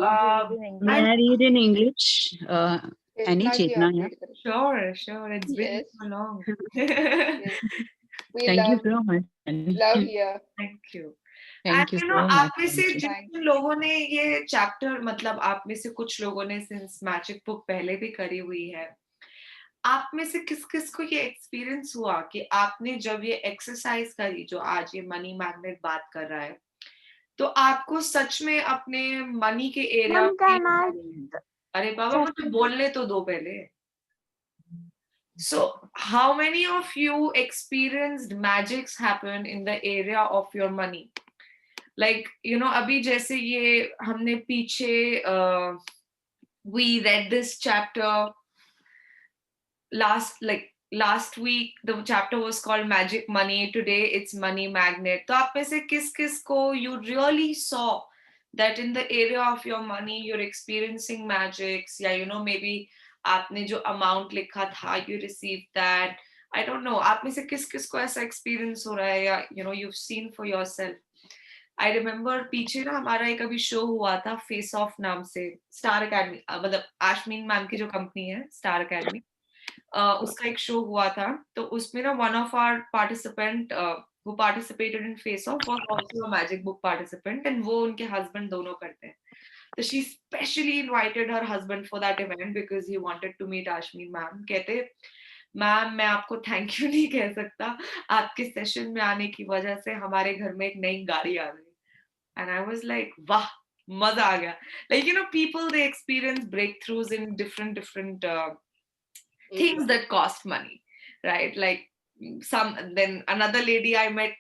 C: May
A: I'm
C: I read in English? Any
D: Chetna ji,
C: Chetna,
D: aap
C: yeah.
D: read करें.
A: sure. It's been
D: Yes,
A: so long.
D: yes. We
C: Thank you
D: love
C: so much.
D: love here.
A: Thank you.
C: Thank
A: And
C: you so
A: आप
C: much.
A: में से
C: Thank you.
A: जिन जिन लोगों ने ये chapter, मतलब आप में से कुछ लोगों ने सिंस मैजिक बुक पहले भी करी हुई है, आप में से किस किस को ये एक्सपीरियंस हुआ कि आपने जब ये एक्सरसाइज करी जो आज ये मनी मैग्नेट बात कर रहा है, तो आपको सच में अपने मनी के एरिया में, अरे बाबा मुझे बोलने तो दो पहले. So how many of you experienced magics happen in the area of your money? Like अभी जैसे ये हमने पीछे we read this chapter last week. The chapter was called Magic Money. Today it's Money Magnet. तो आप में से किस किस को you really saw that in the area of your money you're experiencing magics, या maybe आपने जो amount लिखा था you received that. I don't know, आप में से किस किस को ऐसा experience हो रहा है, या you've seen for yourself. I remember पीछे ना हमारा एक अभी शो हुआ था फेस ऑफ नाम से, स्टार अकेडमी, मतलब आशमीन मैम की जो कंपनी है स्टार अकेडमी, उसका एक शो हुआ था. तो उसमें ना one of our participant who participated in face off was also a magic book participant, and वो उनके हस्बैंड दोनों करते हैं. So she specially invited her husband for that event because he wanted to meet Ashmin ma'am. कहते ma'am मैं आपको thank you नहीं कह सकता, आपके सेशन में आने की वजह से हमारे घर में एक नई गाड़ी आ गई. And I was like, wow, maza aa gaya. Like, you know, people, they experience breakthroughs in different things that cost money, right? Like then another lady I met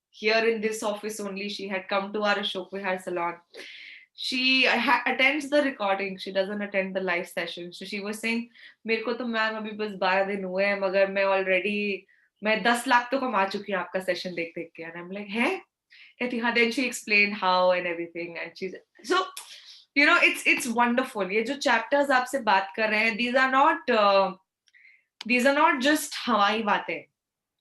A: here in this office only, she had come to our Ashok Vihar salon. She attends the recording, she doesn't attend the live session. So she was saying, मेरे को तो ma'am अभी बस 12 दिन हुए हैं, मगर मैं ऑलरेडी मैं 10 लाख तो कमा चुकी हूँ आपका सेशन देख देख के. And I'm like, है? कहती हाँ. Then she explained how and everything, and she's so, you know, it's wonderful. ये जो chapters आपसे बात कर रहे हैं, these are not just हवाई बातें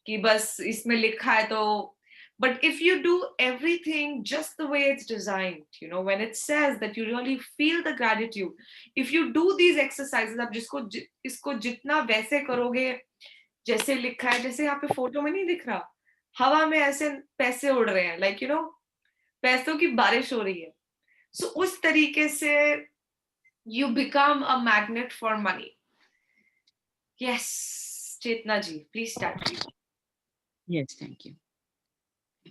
A: कि बस इसमें लिखा है तो. But if you do everything just the way it's designed, you know, when it says that you really feel the gratitude, if you do these exercises, आप इसको जितना वैसे करोगे जैसे लिखा है, जैसे यहाँ पे फोटो में नहीं दिख रहा, हवा में ऐसे पैसे उड़ रहे हैं, like, you know, पैसों की बारिश हो रही है. So उस तरीके से you become a magnet for money. Yes, Chetna ji, please start.
C: Yes, thank you.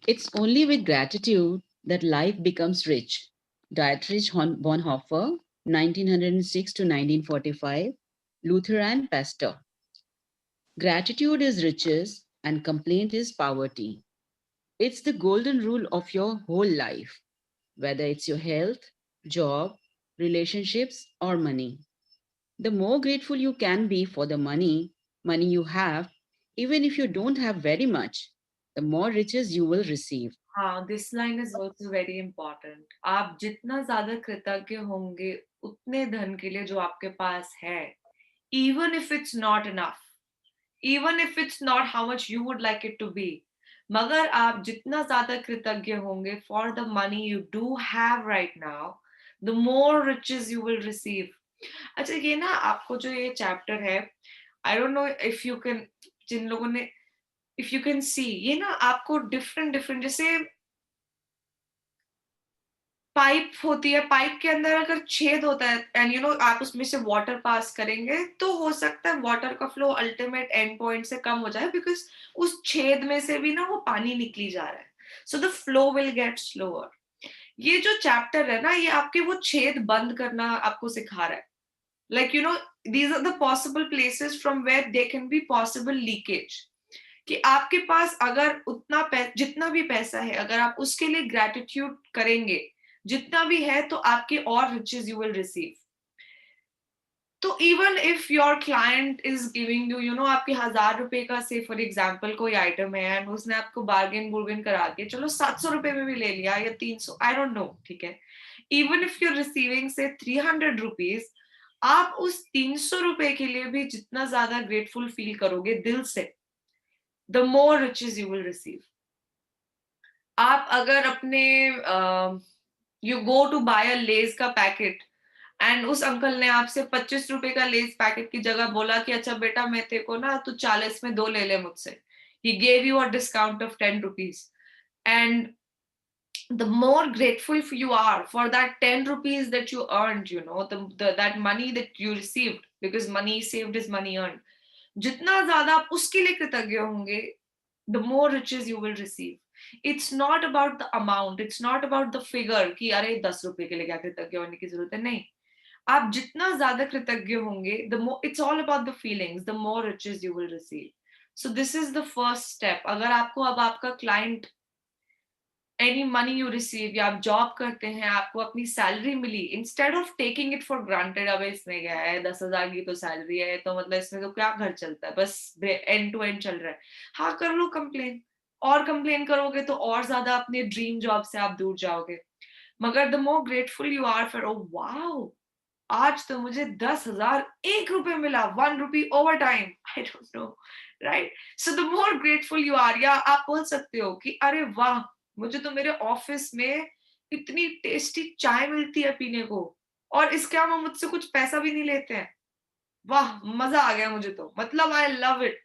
C: It's only with gratitude that life becomes rich. Dietrich Bonhoeffer, 1906 to 1945, Lutheran pastor. Gratitude is riches and complaint is poverty. It's the golden rule of your whole life, whether it's your health, job, relationships, or money. The more grateful you can be for the money you have, even if you don't have very much, the more riches you will receive.
A: हाँ, this line is also very important. आप जितना ज्यादा कृतज्ञ होंगे उतने धन के लिए जो आपके पास है, even if it's not enough, even if it's not how much you would like it to be, मगर आप जितना ज्यादा कृतज्ञ होंगे for the money you do have right now, the more riches you will receive. अच्छा, ये ना आपको जो ये चैप्टर है, I don't know if you can, जिन लोगों ने, if you can see, ये ना आपको different जैसे पाइप होती है, पाइप के अंदर अगर छेद होता है एंड यू नो आप उसमें से वाटर पास करेंगे तो हो सकता है वाटर का फ्लो अल्टीमेट एंड पॉइंट से कम हो जाए, बिकॉज उस छेद में से भी ना वो पानी निकली जा रहा है. So the flow will get slower. ये जो चैप्टर है ना, ये आपके वो छेद बंद करना आपको सिखा रहा है. Like you know, these are the possible places from where they can be possible leakage. कि आपके पास अगर जितना भी पैसा है, अगर आप उसके लिए ग्रेटिट्यूड करेंगे जितना भी है, तो आपके और रिचेस यू विल रिसीव. तो even if your client is giving you, you know, आपके 1000 रुपए का से फॉर एग्जांपल कोई आइटम है एंड उसने आपको बार्गेन करा के चलो 700 रुपए में भी ले लिया या 300, आई डोंट नो, ठीक है. Even if you are receiving say 300 rupees, आप उस 300 रुपए के लिए भी जितना ज्यादा ग्रेटफुल फील करोगे दिल से, the more riches you will receive. आप अगर अपने you go to buy a Lay's का पैकेट एंड उस अंकल ने आपसे 25 रुपए का लेस पैकेट की जगह बोला कि अच्छा बेटा मैं तेरे को ना तू 40 में 2 ले ले मुझसे. He gave you a discount of 10 rupees. And the more grateful you are for that 10 rupees that you earned, you know, that money that you received, because money saved is money earned. जितना ज्यादा आप उसके लिए कृतज्ञ होंगे, the more riches you will receive. It's not about the amount, it's not about the figure कि अरे 10 रुपए के लिए क्या कृतज्ञ होने की जरूरत है. नहीं, आप जितना ज्यादा कृतज्ञ होंगे, the more, it's all about the feelings, the more riches you will receive. So this is the first step. अगर आपको अब आपका client, any money you receive, या आप जॉब करते हैं, आपको अपनी सैलरी मिली, instead of taking it for granted, अब इसमें क्या है 10,000 की तो सैलरी है तो मतलब इसमें तो क्या घर चलता है, बस एंड टू एंड चल रहा है. हाँ, कर लो कंप्लेन, और कंप्लेन करोगे तो और ज्यादा अपने ड्रीम जॉब से आप दूर जाओगे. मगर the more grateful you are for, oh wow, आज तो मुझे 10,000 1 रुपए मिला, 1 rupee over time, I don't know, right. So the more grateful you are, या आप बोल सकते हो कि अरे वाह, मुझे तो मेरे ऑफिस में इतनी टेस्टी चाय मिलती है पीने को, और इसके अलावा मुझसे कुछ पैसा भी नहीं लेते हैं. वाह, मजा आ गया मुझे तो, मतलब आई लव इट.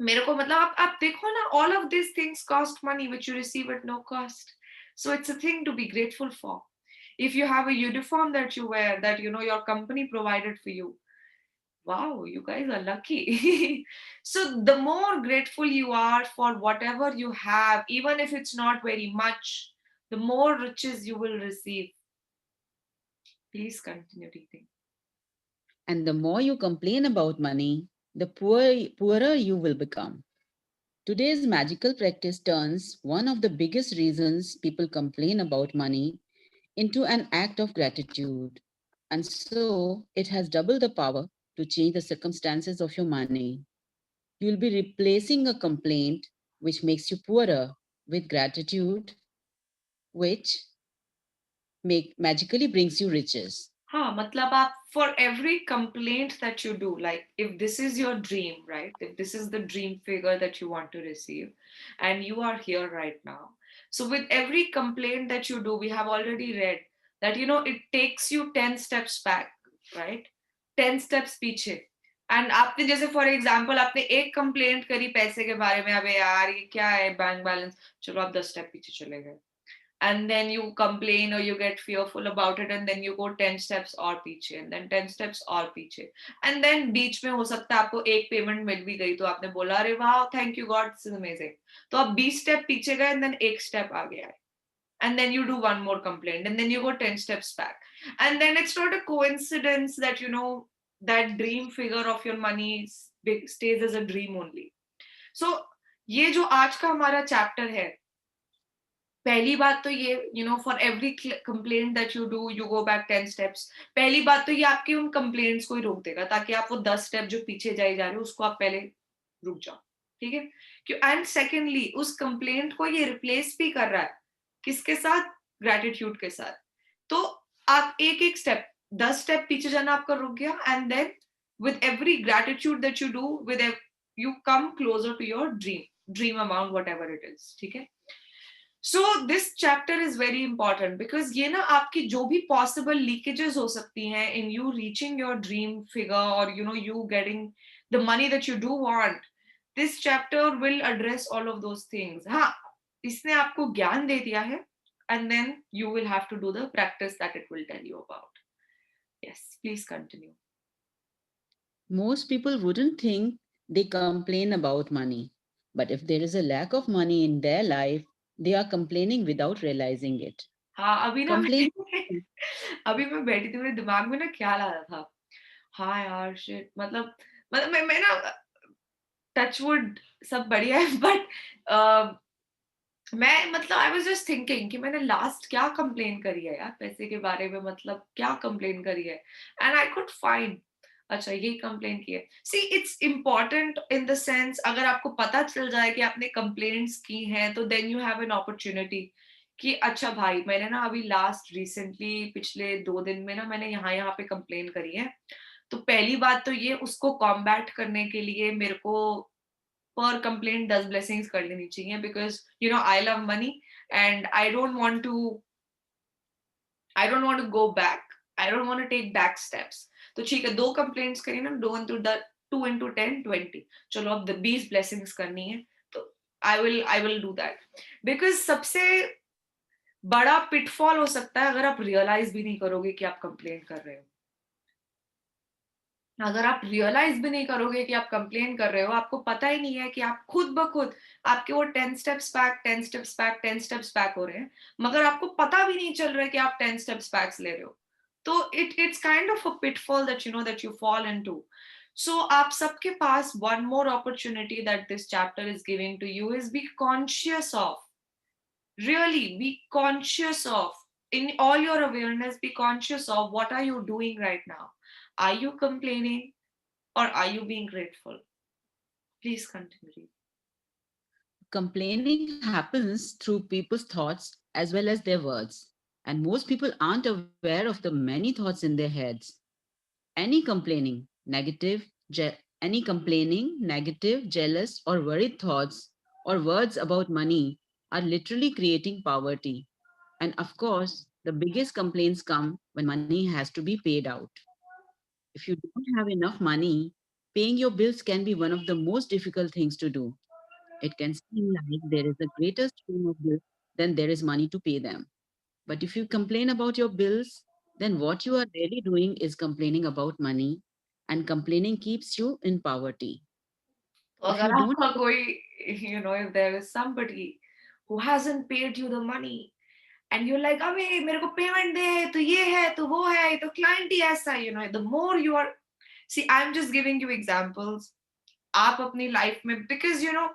A: मेरे को मतलब आप देखो ना, all of this things cost money which you receive at no cost. So it's a thing to be grateful for. If you have a uniform that you wear, that you know your company provided for you, wow, you guys are lucky. So the more grateful you are for whatever you have, even if it's not very much, the more riches you will receive. Please continue reading.
C: And the more you complain about money, the poorer you will become. Today's magical practice turns one of the biggest reasons people complain about money into an act of gratitude. And so it has double the power to change the circumstances of your money. You'll be replacing a complaint which makes you poorer with gratitude, which magically brings you riches.
A: हाँ मतलब आप for every complaint that you do, like if this is your dream, right, if this is the dream figure that you want to receive and you are here right now, so with every complaint that you do, we have already read that it takes you 10 steps back, right, 10 steps पीछे. And आपने जैसे for example आपने एक complaint करी पैसे के बारे में, अबे यार ये क्या है बैंक बैलेंस, चलो आप 10 स्टेप पीछे चले गए. And then you complain or you get fearful about it, and then you go 10 steps और पीछे, and then 10 steps और पीछे, and then बीच में हो सकता है आपको एक पेमेंट मिल भी गई तो आपने बोला अरे वाह thank you God this is amazing, तो आप 20 स्टेप पीछे गए and then एक स्टेप आगे आए, and then you do one more complaint, and then you go 10 steps back, and then it's not a coincidence that that dream figure of your money stays as a dream only. So ये जो आज का हमारा chapter है, पहली बात तो ये for every complaint that you do you go back 10 steps. पहली बात तो ये आपकी उन कंप्लेंट्स को ही रोक देगा, ताकि आप वो 10 स्टेप जो पीछे जाए जा रहे हो उसको आप पहले रुक जाओ, ठीक है. एंड सेकेंडली उस कंप्लेंट को ये रिप्लेस भी कर रहा है किसके साथ, ग्रेटिट्यूड के साथ. तो आप एक एक स्टेप 10 स्टेप पीछे जाना आपका रुक गया, and then with every gratitude that you do with you come closer to your dream amount whatever it is, ठीक है. So this chapter is very important because ये ना आपकी जो भी possible leakages हो सकती हैं in you reaching your dream figure or you getting the money that you do want, this chapter will address all of those things. हाँ, इसने आपको ज्ञान दे दिया है, and then you will have to do the practice that it will tell you about. Yes, please continue.
C: Most people wouldn't think they complain about money, but if there is a lack of money in their life, they are complaining without realizing it.
A: हाँ अभी ना
C: Complain.
A: अभी मैं बैठी थी, मेरे दिमाग में ना ख्याल आ रहा था, हाँ यार शिट, मतलब मैं ना टचवुड सब बढ़िया है, बट मैं मतलब आई वाज जस्ट थिंकिंग कि मैंने लास्ट क्या कंप्लेन करी है यार पैसे के बारे में, मतलब क्या कंप्लेन करी है, एंड आई कुड फाइंड, अच्छा ये कंप्लेन की है. See it's important in the sense, अगर आपको पता चल जाए कि आपने कंप्लेंट्स की हैं तो then you have an opportunity कि अच्छा भाई मैंने ना अभी लास्ट रिसेंटली पिछले 2 दिन में ना मैंने यहाँ पे कंप्लेन करी है, तो पहली बात तो ये उसको कॉम्बैट करने के लिए मेरे को पर कंप्लेंट 10 ब्लेसिंग्स कर लेनी चाहिए, because I love money and I don't want to go back, I don't want to take back steps. तो ठीक है 2 कंप्लेंट्स करी ना, 2 into 10 20, चलो अब 20 ब्लेसिंग्स करनी है, तो I will do that. Because सबसे बड़ा पिटफॉल हो सकता है अगर आप रियलाइज भी नहीं करोगे कि आप कंप्लेन कर रहे हो. अगर आप रियलाइज भी नहीं करोगे कि आप कंप्लेन कर रहे हो, आपको पता ही नहीं है कि आप खुद ब खुद आपके वो 10 steps back 10 steps back 10 steps back हो रहे हैं, मगर आपको पता भी नहीं चल रहा है कि आप 10 स्टेप्स बैक ले रहे हो. तो it's kind of a pitfall that you fall into. So आप सबके पास one more opportunity that this chapter is giving to you is be conscious of, really be conscious of, in all your awareness be conscious of what are you doing right now. Are you complaining or are you being grateful? Please continue.
C: Complaining happens through people's thoughts as well as their words, and most people aren't aware of the many thoughts in their heads. Any complaining, negative, jealous, or worried thoughts or words about money are literally creating poverty. And of course, the biggest complaints come when money has to be paid out. If you don't have enough money, paying your bills can be one of the most difficult things to do. It can seem like there is a greater stream of bills than there is money to pay them. But if you complain about your bills, then what you are really doing is complaining about money, and complaining keeps you in poverty.
A: तो
C: If
A: अगर
C: you don't,
A: आपका कोई if there is somebody who hasn't paid you the money and you're like, अबे मेरे को payment दे, तो ये है, तो वो है, तो क्लाइंट ही ऐसा, you know, the more you are, see, I'm just giving you examples. आप अपनी लाइफ में, because you know,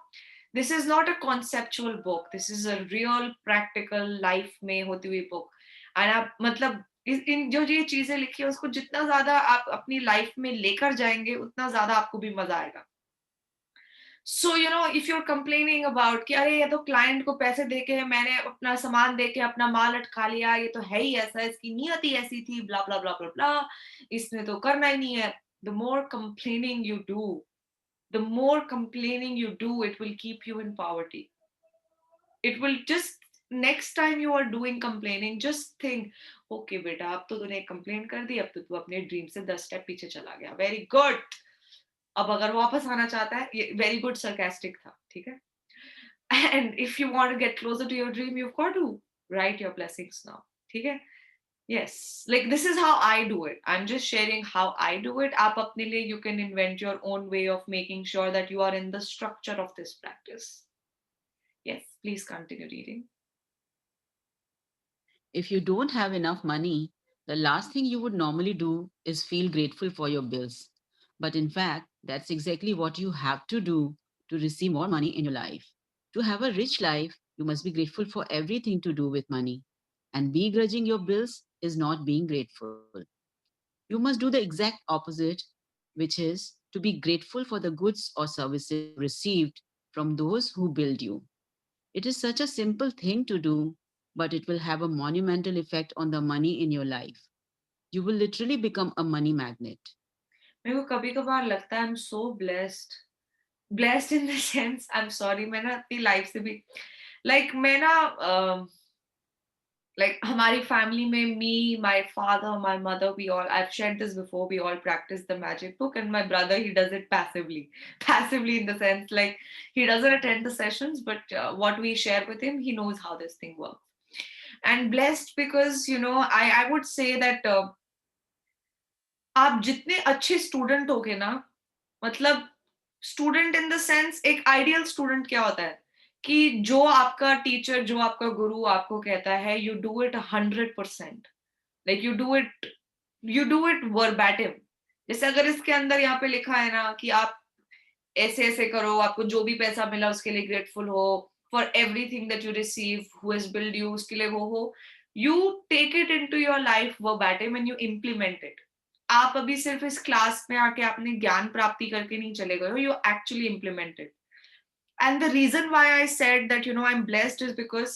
A: this is not a conceptual book, this is a real practical life में होती हुई book, and आप मतलब इन जो ये चीजें लिखी है उसको जितना ज्यादा आप अपनी लाइफ में लेकर जाएंगे उतना ज्यादा आपको भी मजा आएगा. So you know, if you are complaining about कि अरे ये तो क्लाइंट को पैसे देके मैंने अपना सामान देके अपना माल अटका लिया, ये तो है ही ऐसा, इसकी नियत ही ऐसी थी, ब्ला ब्ला ब्ला ब्ला ब्ला, इसने तो करना ही नहीं है. The more complaining you do, the more complaining you do, it will keep you in poverty. It will just, next time you are doing complaining, just think, okay beta, अब तो तूने कंप्लेन कर दी, अब तो तू अपने ड्रीम से 10 step पीछे चला गया, वेरी गुड. अब अगर वापस आना चाहता है, ये वेरी गुड sarcastic था, ठीक है. And if you want to get closer to your dream, you've got to write your blessings now, ठीक है. Yes, like this is how I do it. I'm just sharing how I do it. आप अपने लिए, you can invent your own way of making sure that you are in the structure of this practice. Yes, please continue reading.
C: If you don't have enough money, the last thing you would normally do is feel grateful for your bills. But in fact, that's exactly what you have to do to receive more money in your life. To have a rich life, you must be grateful for everything to do with money. And begrudging your bills is not being grateful. You must do the exact opposite, which is to be grateful for the goods or services received from those who build you. It is such a simple thing to do, but it will have a monumental effect on the money in your life. You will literally become a money magnet.
A: मेरे को कभी कभार लगता है I'm so blessed. Blessed in the sense, I'm sorry, मैं ना अपनी life से भी, like मैं ना like हमारी family में, me, my father, my mother, we all, I've shared this before, we all practice the magic book, and my brother, he does it passively. Passively in the sense, like he doesn't attend the sessions, but what we share with him, he knows how this thing works. And blessed because, you know, I would say that आप जितने अच्छे student होगे ना, मतलब student in the sense, एक ideal student क्या होता है कि जो आपका टीचर, जो आपका गुरु आपको कहता है, you do it 100%, like you do it वर्बैटिम. जैसे अगर इसके अंदर यहाँ पे लिखा है ना कि आप ऐसे ऐसे करो, आपको जो भी पैसा मिला उसके लिए ग्रेटफुल हो, for everything that you receive, who has build you, उसके लिए वो हो, you take it into your life verbatim and you implement it. आप अभी सिर्फ इस क्लास में आके आपने ज्ञान प्राप्ति करके नहीं चले गए हो, you actually implemented. And the reason why I said that, you know, I am blessed is because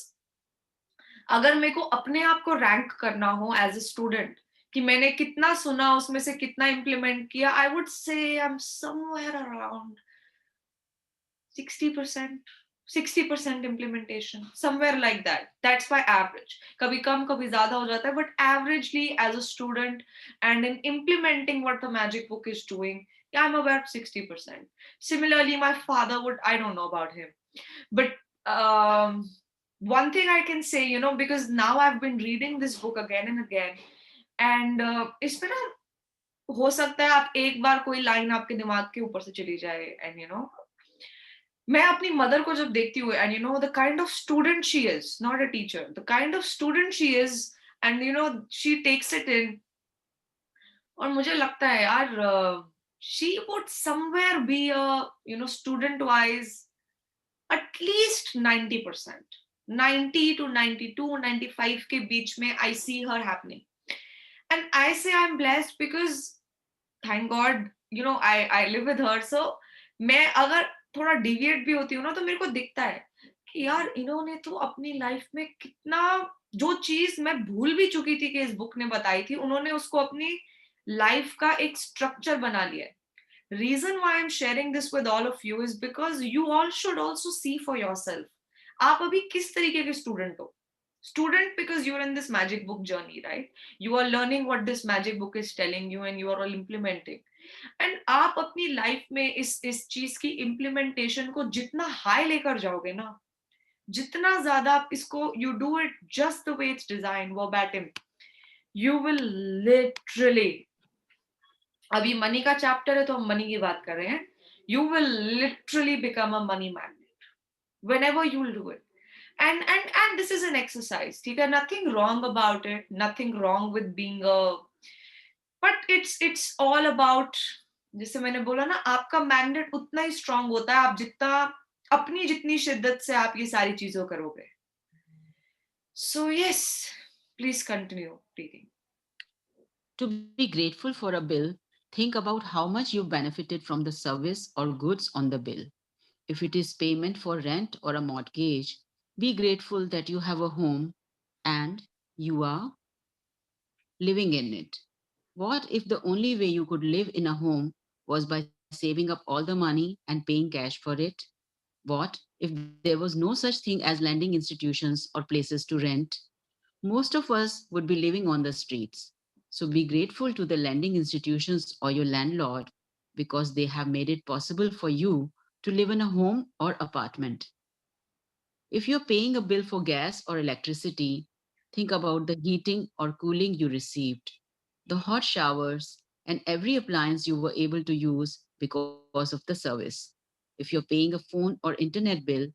A: अगर मेरे को अपने आप को रैंक करना हो एज अ स्टूडेंट कि मैंने कितना सुना, उसमें से कितना इम्प्लीमेंट किया, I would say I am somewhere around 60% implementation, somewhere like that. That's my average. कभी कम कभी ज्यादा हो जाता है, but averagely as a student and in implementing what the magic book is doing, yeah, I'm about 60%. Similarly, my father would, I don't know about him, but one thing I can say, you know, because now I've been reading this book again and again, and इसमें ना हो सकता है आप एक बार कोई line आपके दिमाग के ऊपर से चली जाए, and you know, मैं अपनी मदर को जब देखती हूँ, and you know the kind of student she is, not a teacher, the kind of student she is, and you know she takes it in, और मुझे लगता है यार she would somewhere be a, you know, student wise at least 90%, 90 to 92, 95 के बीच में I see her happening. And I say I'm blessed because thank God, you know, I live with her, so मैं अगर थोड़ा deviate भी होती हूँ ना, तो मेरे को दिखता है कि यार इन्होंने तो अपनी लाइफ में कितना, जो चीज मैं भूल भी चुकी थी कि इस बुक ने बताई थी, उन्होंने उसको अपनी लाइफ का एक स्ट्रक्चर बना लिया है. Reason why I am sharing this with all of you is because you all should also see for yourself, आप अभी किस तरीके के स्टूडेंट हो. Student because you're in this magic book journey, right? You are learning what this magic book is telling you and you are all implementing. And आप अपनी life में इस चीज की इम्प्लीमेंटेशन को जितना हाई लेकर जाओगे ना, जितना ज्यादा आप इसको, you do it just the way it's designed, verbatim, you will literally, अभी मनी का चैप्टर है तो हम मनी की बात कर रहे हैं, you will literally become a money magnet whenever you will do it. And this is an exercise, ठीक है? Nothing wrong about it, nothing wrong with being a, but it's all about, जैसे मैंने बोला ना, आपका मैंडेट उतना ही strong होता है आप जितना अपनी जितनी शिद्दत से आप ये सारी चीजों करोगे. So yes, please continue reading.
C: To be grateful for a bill, think about how much you benefited from the service or goods on the bill. If it is payment for rent or a mortgage, be grateful that you have a home and you are living in it. What if the only way you could live in a home was by saving up all the money and paying cash for it? What if there was no such thing as lending institutions or places to rent? Most of us would be living on the streets. So be grateful to the lending institutions or your landlord because they have made it possible for you to live in a home or apartment. If you're paying a bill for gas or electricity, think about the heating or cooling you received, the hot showers, and every appliance you were able to use because of the service. If you're paying a phone or internet bill,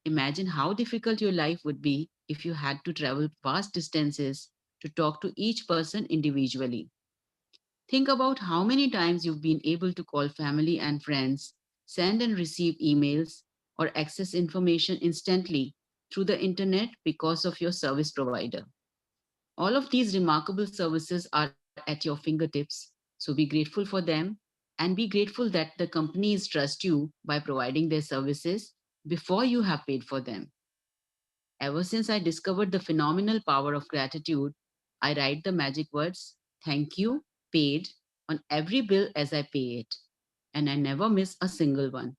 C: imagine how difficult your life would be if you had to travel vast distances to talk to each person individually. Think about how many times you've been able to call family and friends, send and receive emails, or access information instantly through the internet because of your service provider. All of these remarkable services are at your fingertips, so be grateful for them and be grateful that the companies trust you by providing their services before you have paid for them. Ever since I discovered the phenomenal power of gratitude, I write the magic words, thank you, paid, on every bill as I pay it. And I never miss a single one.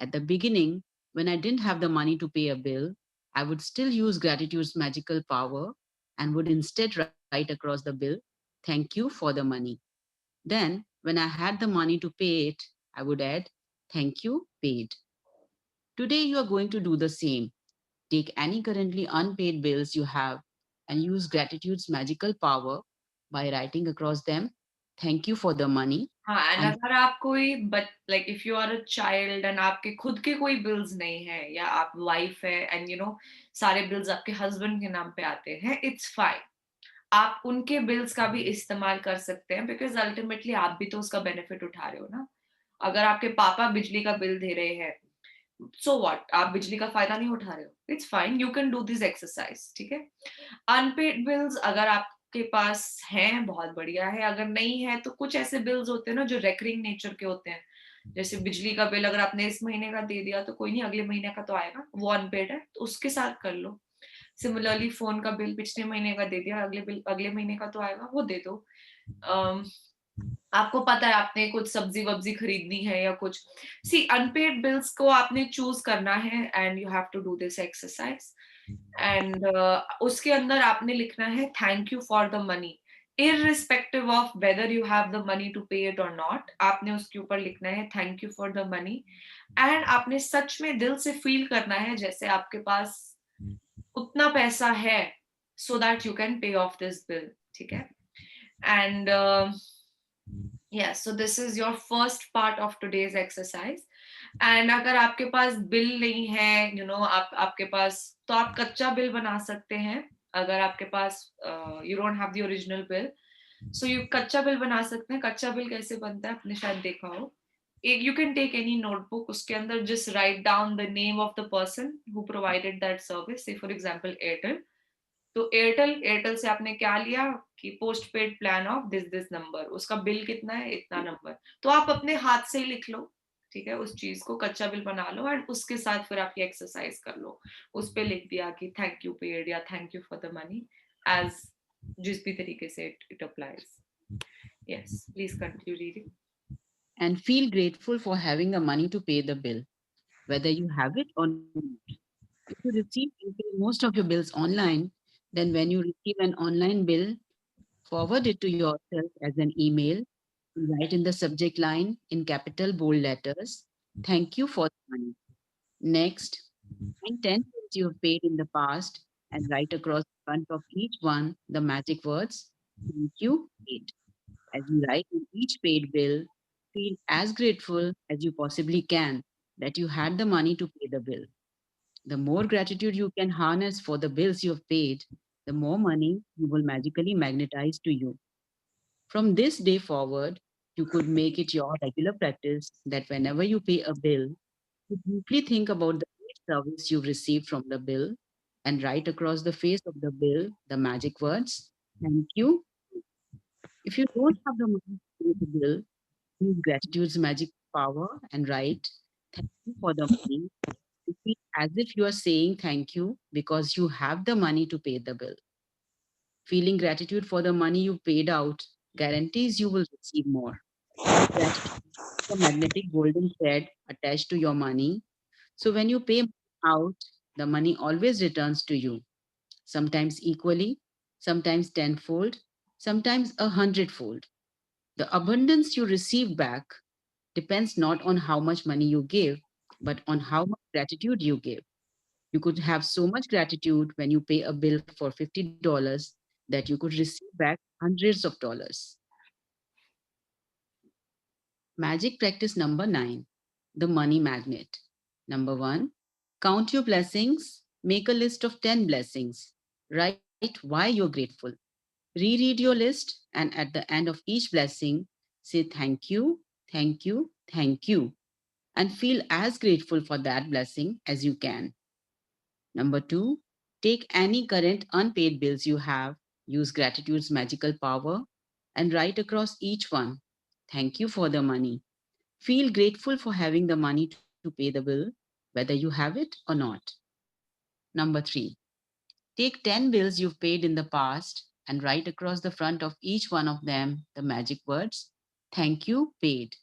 C: At the beginning, when I didn't have the money to pay a bill, I would still use gratitude's magical power and would instead write across the bill, thank you for the money. Then, when I had the money to pay it, I would add, thank you, paid. Today, you are going to do the same. Take any currently unpaid bills you have and use gratitude's magical power by writing across them, thank you for the money.
A: हाँ, and
C: And
A: अगर आप कोई but like if you are a child and आपके खुद के कोई bills नहीं है या आप वाइफ है एंड यू नो सारे बिल्स आपके हस्बैंड के नाम पे आते हैं, इट्स फाइन. आप उनके बिल्स का भी इस्तेमाल कर सकते हैं बिकॉज अल्टीमेटली आप भी तो उसका बेनिफिट उठा रहे हो ना. अगर आपके पापा बिजली का बिल दे रहे हैं, सो व्हाट, आप बिजली का फायदा नहीं उठा रहे हो, it's fine, you can do this exercise. ठीक है. अनपेड बिल्स अगर आपके पास हैं बहुत बढ़िया है, अगर नहीं है तो कुछ ऐसे बिल्स होते हैं ना जो रेकरिंग नेचर के होते हैं. जैसे बिजली का बिल अगर आपने इस महीने का दे दिया तो कोई नहीं, अगले महीने का तो आएगा, वो अनपेड है तो उसके साथ कर लो. सिमिलरली फोन का बिल पिछले महीने का दे दिया, अगले महीने का तो आएगा, वो दे दो. um, आपको पता है आपने कुछ सब्जी वब्जी खरीदनी है या कुछ, सी अनपेड बिल्स को आपने चूज करना है and you have to do this exercise. And उसके अंदर आपने लिखना है thank you for the money, irrespective of whether you have the money to pay it or not. आपने उसके ऊपर लिखना है thank you for the money and आपने सच में दिल से फील करना है जैसे आपके पास उतना पैसा है so that you can pay off this bill. ठीक है. And yeah, so this is your first part of today's exercise. And अगर आपके पास बिल नहीं है, you know, आपके पास, तो आप कच्चा बिल बना सकते हैं. अगर आपके पास you don't have the original bill, so you कच्चा बिल बना सकते हैं. कच्चा बिल कैसे बनता है आपने शायद देखा हो. You can take any notebook, उसके अंदर just write down the name of the person who provided that service. Say for example Airtel. तो एयरटेल से आपने क्या लिया कि post paid plan of this this number, उसका बिल कितना है, इतना नंबर. तो आप अपने हाथ से ही लिख लो. ठीक है. उस चीज को कच्चा बिल बना लो एंड उसके साथ फिर आप ये एक्सरसाइज कर लो. उस पे लिख दिया कि थैंक यू पेड या thank you for the money, as जिस भी तरीके से it applies. Yes, please continue reading.
C: and feel grateful for having the money to pay the bill, whether you have it or not. If you receive and pay most of your bills online, then when you receive an online bill, forward it to yourself as an email. Write in the subject line in capital bold letters, thank you for the money. Next, find 10 bills you have paid in the past and write across the front of each one the magic words, thank you, paid. As you write in each paid bill, feel as grateful as you possibly can that you had the money to pay the bill. The more gratitude you can harness for the bills you have paid, the more money you will magically magnetize to you. From this day forward, you could make it your regular practice that whenever you pay a bill, you deeply think about the great service you've received from the bill and write across the face of the bill the magic words, thank you. If you don't have the money to pay the bill, use gratitude's magic power and write, thank you for the money. You feel as if you are saying thank you because you have the money to pay the bill. Feeling gratitude for the money you paid out guarantees you will receive more. Gratitude is a magnetic golden thread attached to your money. So when you pay out, the money always returns to you, sometimes equally, sometimes tenfold, sometimes 100-fold. The abundance you receive back depends not on how much money you give, but on how much gratitude you give. You could have so much gratitude when you pay a bill for $50 that you could receive back hundreds of dollars. Magic practice number 9, the money magnet. Number 1, count your blessings, make a list of 10 blessings. Write why you're grateful. Reread your list, and at the end of each blessing, say thank you, thank you, thank you, and feel as grateful for that blessing as you can. Number 2, take any current unpaid bills you have, use gratitude's magical power, and write across each one, thank you for the money. Feel grateful for having the money to pay the bill, whether you have it or not. Number 3, take 10 bills you've paid in the past and write across the front of each one of them the magic words, thank you, paid.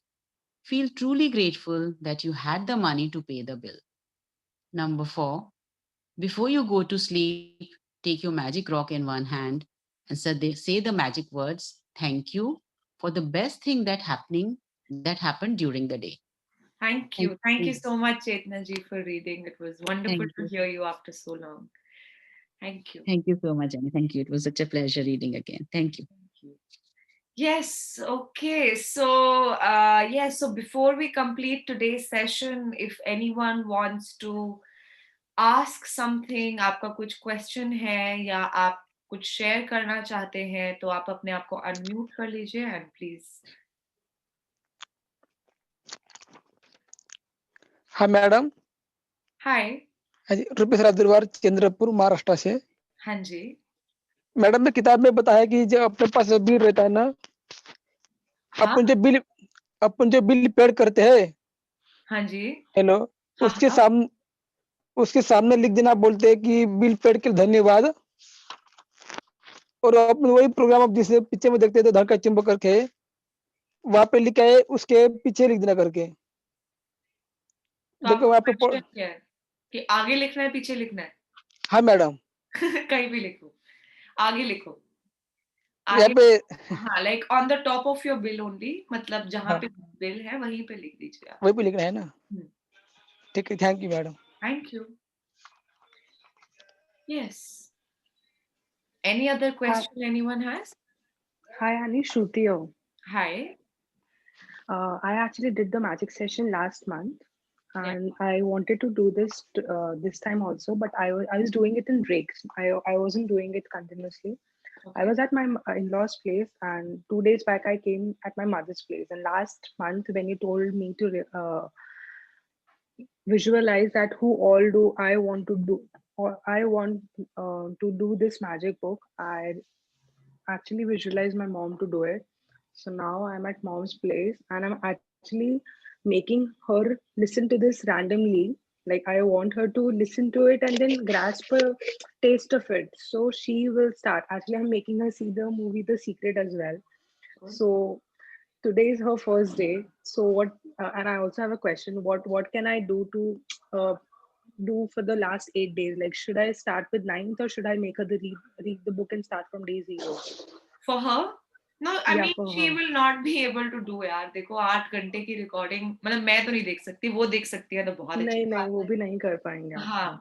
C: Feel truly grateful that you had the money to pay the bill. Number 4, before you go to sleep, take your magic rock in one hand and say the magic words, thank you, for the best thing that happened during the day.
A: Thank
C: Thank
A: you. Thank you
C: you.
A: so much, Chetna ji, for reading. It was wonderful
C: Thank
A: to
C: you.
A: hear you after so long. Thank you.
C: Thank you so much, Annie. Thank you. It was such a pleasure reading again. Thank you.
A: Thank you. Yes, okay. So, so before we complete today's session, if anyone wants to ask something, आपका कुछ question है या आप कुछ share करना चाहते हैं, तो आप अपने आप को unmute कर लीजिए and please.
E: हाँ मैडम।
A: Hi.
E: हाँ जी, रुपेश राजदरबार चंद्रपुर महाराष्ट्र से।
A: हाँ जी।
E: मैडम ने किताब में बताया कि जो अपने पास बिल रहता है ना,
A: हाँ
E: अपन जो बिल पेड करते हैं,
A: हाँ जी।
E: हेलो,
A: हाँ
E: उसके
A: हाँ
E: सामने उसके सामने लिख देना, बोलते हैं कि बिल पेड के लिए धन्यवाद। और अपन वही प्रोग्राम अब जिसे पीछे में देखते हैं तो धन का चिन्ह करके वहां पे लिखा है, उसके पीछे लिख देना करके।
A: तो
E: देखो
A: आपका
E: वहां पे
A: क्वेश्चन क्या है कि आगे लिखना है पीछे लिखना है?
E: हाँ मैडम,
A: कहीं भी लिखो, आगे लिखो,
E: यहाँ
A: आगे।
E: पे
A: हाँ, like on the top of your bill only, मतलब जहाँ
E: हाँ
A: पे बिल है वहीं पे लिख दीजिए आप।
E: वही पे लिखना है ना।
A: हम्म,
E: ठीक है, thank you madam.
A: Thank you. Yes, any other
F: Hi,
A: question anyone has?
F: hi, Annie, Shruti.
A: Hi.
F: I actually did the magic session last month,
A: या
F: and I wanted to do this this time also, but I was doing it in breaks. I wasn't doing it continuously. I
A: okay.
F: was at my in-laws' place, and 2 days back I came at my mother's place. And last month, when you told me to visualize that who all do I want to do, or I want to do this magic book, I actually visualized my mom to do it. So now I'm at mom's place and I'm actually making her listen to this randomly. Like I want her to listen to it and then grasp a taste of it. So she will start. Actually, I'm making her see the movie The Secret as well. So today is her first day. So what? And I also have a question. What can I do to do for the last 8 days? Like, should I start with ninth or should I make her read the book and start from day zero?
A: For her? No, I
F: Yeah,
A: mean
F: for
A: she
F: her.
A: Will not be able to do. यार देखो, 8 घंटे की recording, मतलब मैं तो नहीं देख सकती, वो देख सकती है तो बहुत अच्छी
F: नहीं नहीं
A: बात
F: वो
A: है।
F: भी नहीं कर पाएंगे आप।
A: हाँ,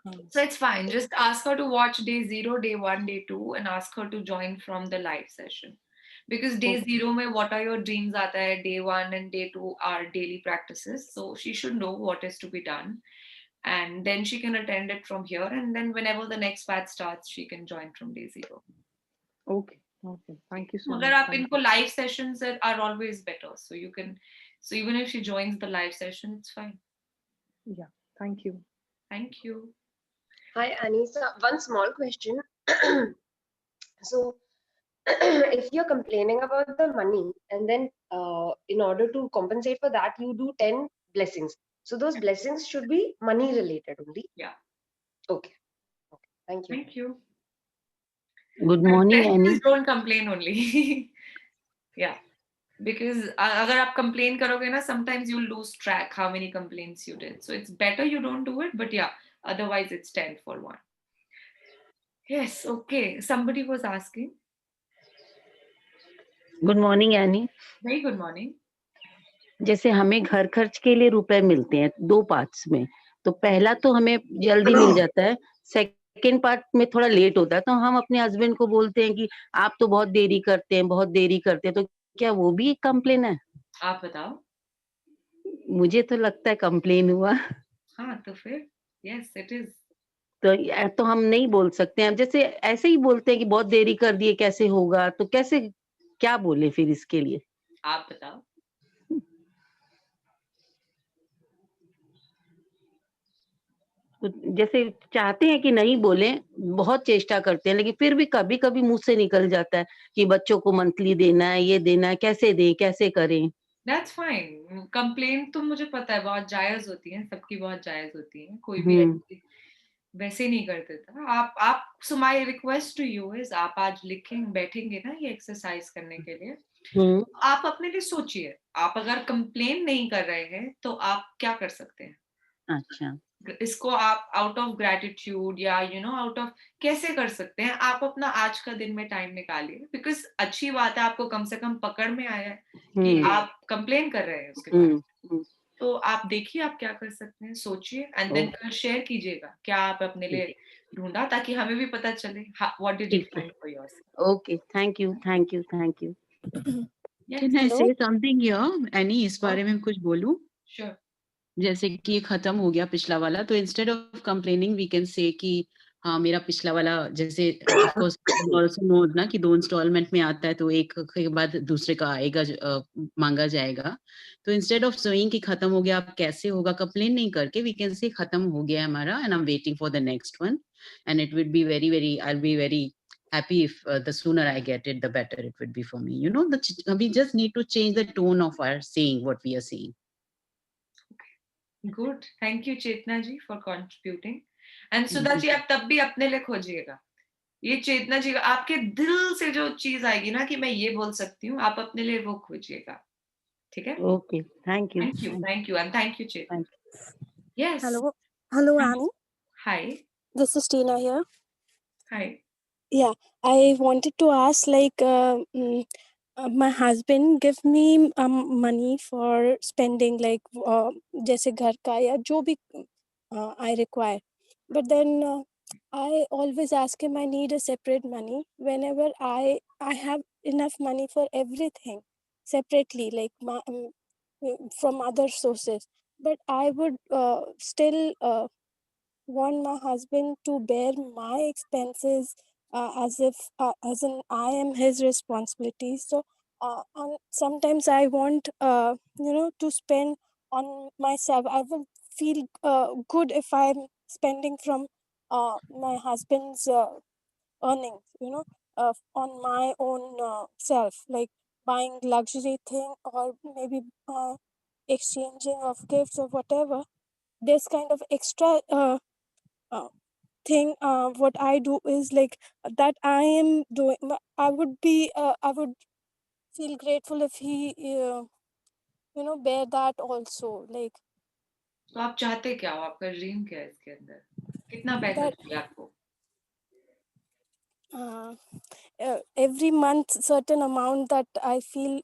F: हाँ,
A: so it's fine. Just ask her to watch day 0, day 1, day 2, and ask her to join from the live session. Because day
F: okay.
A: 0 में what are your dreams आता है, day 1 and day 2 are daily practices. So she should know what is to be done. and then she can attend it from here, and then whenever the next batch starts, she can join from day zero.
F: Okay. Okay. Thank you so
A: अगर
F: much.
A: आप
F: Thank
A: इनको
F: you.
A: live sessions are always better, so you can, so even if she joins the live session, it's fine.
F: Yeah. Thank you.
A: Thank you.
D: Hi, Anisa. One small question. So, if you're complaining about the money, and then in order to compensate for that, you do 10 blessings. So, those blessings should be money related only.
A: Yeah.
D: Okay. Okay. Thank you.
A: Thank you.
G: Good morning,
A: Blessings
G: Annie.
A: don't complain only. Yeah. Because अगर आप complain करोगे ना, sometimes you'll lose track how many complaints you did. So it's better you don't do it, but yeah, otherwise it's 10 for one. Yes, okay. Somebody was asking.
G: Good morning, Annie.
A: Very good morning.
G: जैसे हमें घर खर्च के लिए रुपए मिलते हैं 2 parts में, तो पहला तो हमें जल्दी मिल जाता है, सेकंड पार्ट में थोड़ा लेट होता है, तो हम अपने हस्बैंड को बोलते हैं कि आप तो बहुत देरी करते हैं, तो क्या वो भी एक कंप्लेन है?
A: आप बताओ.
G: मुझे तो लगता है कंप्लेन हुआ.
A: हाँ, तो फिर yes, it is.
G: तो हम नहीं बोल सकते हैं, जैसे ऐसे ही बोलते हैं कि बहुत देरी कर दिए कैसे होगा, तो कैसे क्या बोले फिर इसके लिए?
A: आप बताओ.
G: तो जैसे चाहते हैं कि नहीं बोले, बहुत चेष्टा करते हैं, लेकिन फिर भी कभी-कभी मुँह से निकल जाता है कि बच्चों को मंथली देना है, ये देना है, कैसे दें, कैसे करें?
A: That's fine. कंप्लेंट तो मुझे पता है बहुत जायज होती है, सबकी बहुत जायज होती है. कोई भी
G: हुँ,
A: ऐसे वैसे नहीं करते था. आप so my request to you is आप आज लिखें बैठेंगे ना ये एक्सरसाइज करने के लिए.
G: हुँ,
A: आप अपने लिए सोचिए. आप अगर कंप्लेन नहीं कर रहे हैं तो आप क्या कर सकते हैं?
G: अच्छा।
A: इसको आप आउट ऑफ ग्रैटिट्यूड या आउट ऑफ कैसे कर सकते हैं. आप अपना आज का दिन में टाइम निकालिए, बिकॉज अच्छी बात है आपको कम से कम पकड़ में आया है कि
G: हुँ,
A: आप कंप्लेन कर रहे हैं उसके बाद.
G: हुँ, हुँ,
A: तो आप देखिए आप क्या कर सकते हैं, सोचिए एंड देन
G: ओह!
A: कल शेयर कीजिएगा क्या आप अपने
G: ठीक
A: लिए
G: है,
A: ढूंढा, ताकि हमें भी पता चले व्हाट डिड यू
G: ठीक है।
A: Find for yourself.
G: Okay, thank you, thank you, thank you.
C: Can I
B: hello
C: say something here? Annie, इस बारे में कुछ बोलूं?
A: श्योर.
C: जैसे कि ये खत्म हो गया पिछला वाला, तो instead of complaining we can say कि हाँ मेरा पिछला वाला, जैसे ऑफ कोर्स आल्सो नो ना कि 2 इंस्टॉलमेंट में आता है, तो एक के बाद दूसरे का आएगा, मांगा जाएगा. तो इंस्टेड ऑफ सेइंग कि खत्म हो गया, अब कैसे होगा, कंप्लेन नहीं करके वी कैन से खत्म हो गया हमारा and I am waiting for the next one, and it would be very very, I will be very happy if the sooner I get it, the better it would be for me. We just need to change the tone of our saying what we are saying.
A: Good. Thank you Chetna ji for contributing. And
C: Thank
A: Sudha
C: you.
A: जी आप तब भी अपने लिए खोजिएगा. ये चेतना जी आपके दिल से जो चीज आएगी ना कि मैं ये बोल सकती हूँ, आप अपने लिए वो खोजिएगा. ठीक है.
G: Okay, thank you,
A: thank you and thank you Chetna.
G: Thank
A: yes.
H: Hello, Annie.
A: Hi.
H: This is Tina here.
A: Hi.
H: Yeah, I wanted to ask, like, my husband give me money for spending, like, जैसे घर का या जो भी I require. But then I always ask him I need a separate money whenever I have enough money for everything separately, like from other sources. But I would still want my husband to bear my expenses as if as in I am his responsibility. So and sometimes I want to spend on myself. I will feel good if I'm spending from my husband's earnings, on my own self, like buying luxury thing or maybe exchanging of gifts or whatever. This kind of extra uh, thing, what I do is like that I am doing. I would be I would feel grateful if he bear that also, like
A: तो आप चाहते क्या हो, आपका dream क्या है इसके अंदर, कितना पैसा
H: that
A: चाहिए आपको?
H: every month certain amount that I feel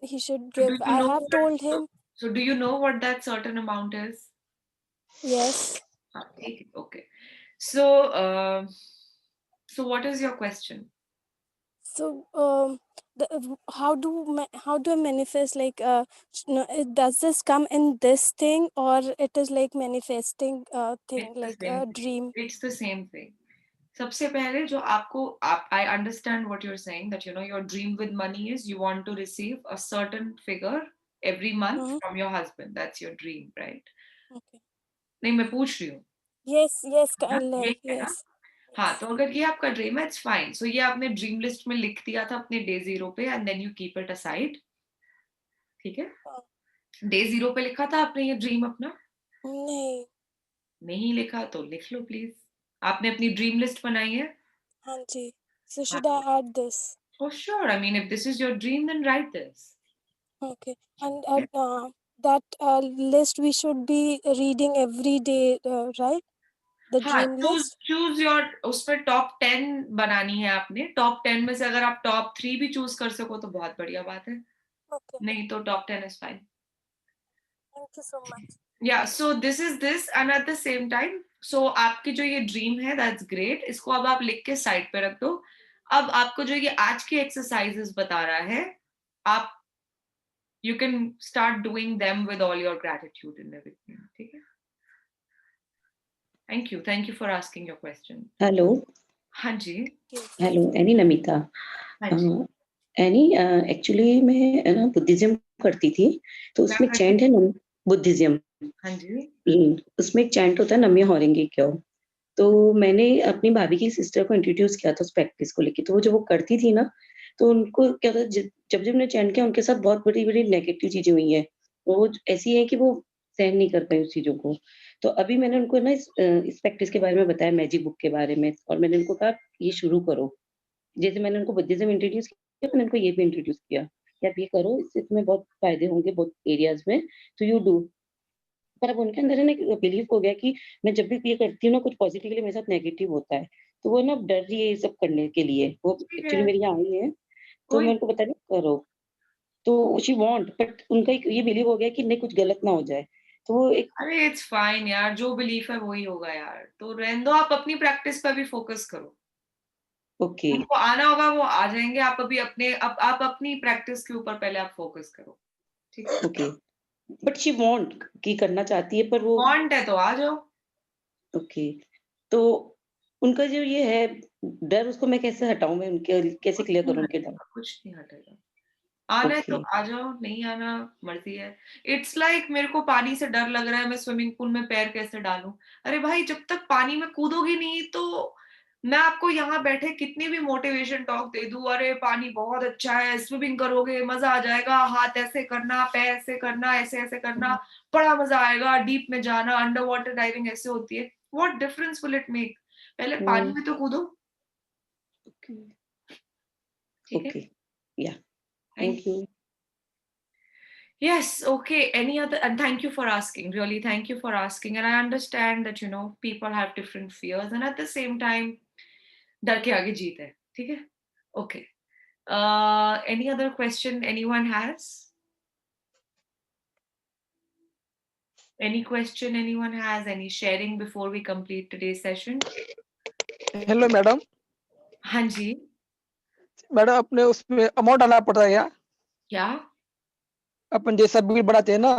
H: he should
A: So do
H: give.
A: you
H: I
A: know
H: have told him
A: so do you know what that certain amount is?
H: yes.
A: Take it. Okay. So so what is your question?
H: So, how do I manifest? Like, does this come in this thing, or it is like manifesting thing,
A: It's the
H: like
A: same
H: a
A: thing.
H: dream?
A: It's the same thing. सबसे पहले जो आपको आप I understand what you're saying, that your dream with money is you want to receive a certain figure every month
H: Hmm.
A: from your husband. That's your dream, right?
H: Okay.
A: नहीं, मैं पूछ रही हूँ
H: Yes,
A: ना,
H: like,
A: यही है ना?
H: yes.
A: हाँ, तो अगर ये आपका ड्रीम है, इट्स फाइन. सो ये आपने ड्रीम लिस्ट में लिख दिया था अपने डे 0 पे, and then you keep it aside. ठीक है?
H: हाँ.
A: डे 0 पे लिखा था आपने ये ड्रीम अपना?
H: नहीं.
A: नहीं लिखा तो लिख लो प्लीज. आपने अपनी ड्रीम लिस्ट बनाई है?
H: हाँ जी. So
A: हाँ,
H: should I add this?
A: for sure. I mean, if this is your dream, then write this.
H: Okay. And that list we should be reading every day, right? The
A: हाँ,
H: dream list.
A: Choose your. उसमें top 10 बनानी है आपने. Top 10 में से अगर आप top 3 भी चूज कर सको तो बहुत बढ़िया बात है.
H: Okay.
A: नहीं तो top 10 is fine.
H: Thank you so much.
A: या so this is this, and at the same time, so आपकी जो ये ड्रीम है, दैट्स ग्रेट. इसको अब आप लिख के साइड पे रख दो. अब आपको जो ये आज के एक्सरसाइजेस बता रहा है, आप you can start doing them with all your gratitude and everything. ठीक है? Thank you for asking your question.
C: Hello.
A: हाँ जी.
H: Yes.
C: Hello, any Namita.
A: हाँ जी.
C: एनी, एक्चुअली मैं ना बुद्धिज्म करती थी, तो
A: क्या
C: उसमें
A: करती
C: चैंट है बुद्धिज्म.
A: हाँ जी.
C: उसमें एक चैंट होता है नम्य हौरेंगे क्यों. तो मैंने अपनी भाभी की सिस्टर को इंट्रोड्यूस किया था उस प्रैक्टिस को लेके. तो वो जब वो करती थी ना, तो उनको क्या था, जब जब ने चैंट किया उनके साथ बहुत बड़ी बड़ी नेगेटिव चीजें हुई हैं. वो ऐसी है कि वो सहन नहीं कर पाई उस चीजों को. तो अभी मैंने उनको ना इस प्रैक्टिस के बारे में बताया, मैजिक बुक के बारे में, और मैंने उनको कहा ये शुरू करो. जैसे मैंने उनको बुद्धिज्म इंट्रोड्यूस किया, मैंने उनको ये भी इंट्रोड्यूस किया कि आप ये करो, इससे तुम्हें बहुत फायदे होंगे बहुत एरियाज में, तो यू डू. पर अब उनके अंदर है ना एक बिलीव हो गया कि मैं जब भी ये करती हूँ ना कुछ पॉजिटिवली मेरे साथ नेगेटिव होता है. तो वो ना डर रही है ये सब करने के लिए. वो
A: ठीक
C: एक्चुअली
A: है.
C: मेरे यहाँ आई है, तो
A: कोई
C: मैं उनको बता रही हूँ करो. तो शी वांट, बट उनका एक ये बिलीव हो गया कि नहीं कुछ गलत ना हो जाए. तो वो एक
A: अरे इट्स फाइन यार, जो बिलीफ है वही होगा यार. तो रहने दो, आप अपनी प्रैक्टिस पे भी फोकस करो.
C: ओके
A: उनको आना होगा, वो आ जाएंगे. आप अभी आप अपनी प्रैक्टिस के ऊपर पहले आप फोकस करो. ठीक है?
C: ओके. बट शी वांट कि करना चाहती है, पर वो
A: वांट है तो आ जाओ.
C: ओके. तो उनका जो ये है डर, उसको मैं कैसे हटाऊं, मैं उनके कैसे
A: कुछ
C: क्लियर
A: नहीं
C: करूं उनके डर.
A: हटेगा, कुछ नहीं हटेगा. आना है तो
C: ओके.
A: आ जाओ, नहीं आना मर्जी है. इट्स लाइक मेरे को पानी से डर लग रहा है, मैं स्विमिंग पूल में पैर कैसे डालूं. अरे भाई, जब तक पानी में कूदोगी नहीं, तो मैं आपको यहाँ बैठे कितनी भी मोटिवेशन टॉक दे दूं, अरे पानी बहुत अच्छा है, स्विमिंग करोगे मजा आ जाएगा, हाथ ऐसे करना, पैर ऐसे करना, ऐसे ऐसे करना, बड़ा मजा आएगा, डीप में जाना, अंडर वाटर डाइविंग ऐसे होती है. What difference will it make? पहले पानी में तो कूदो. ठीक है?
C: ओके. या
A: Thank
C: thank you.
A: Yes, okay. Any other, and thank you for asking. Really, thank you for asking. And I understand that, people have different fears, and at the same time, डर के आगे जीत है. ठीक है? Okay. Any other question anyone has? Any question anyone has? Any sharing before we complete today's session?
E: Hello madam.
A: हाँ जी.
E: Madam अपने उसमें amount डालना पड़ता है क्या?
A: क्या?
E: अपन जैसा बिल बनाते हैं ना,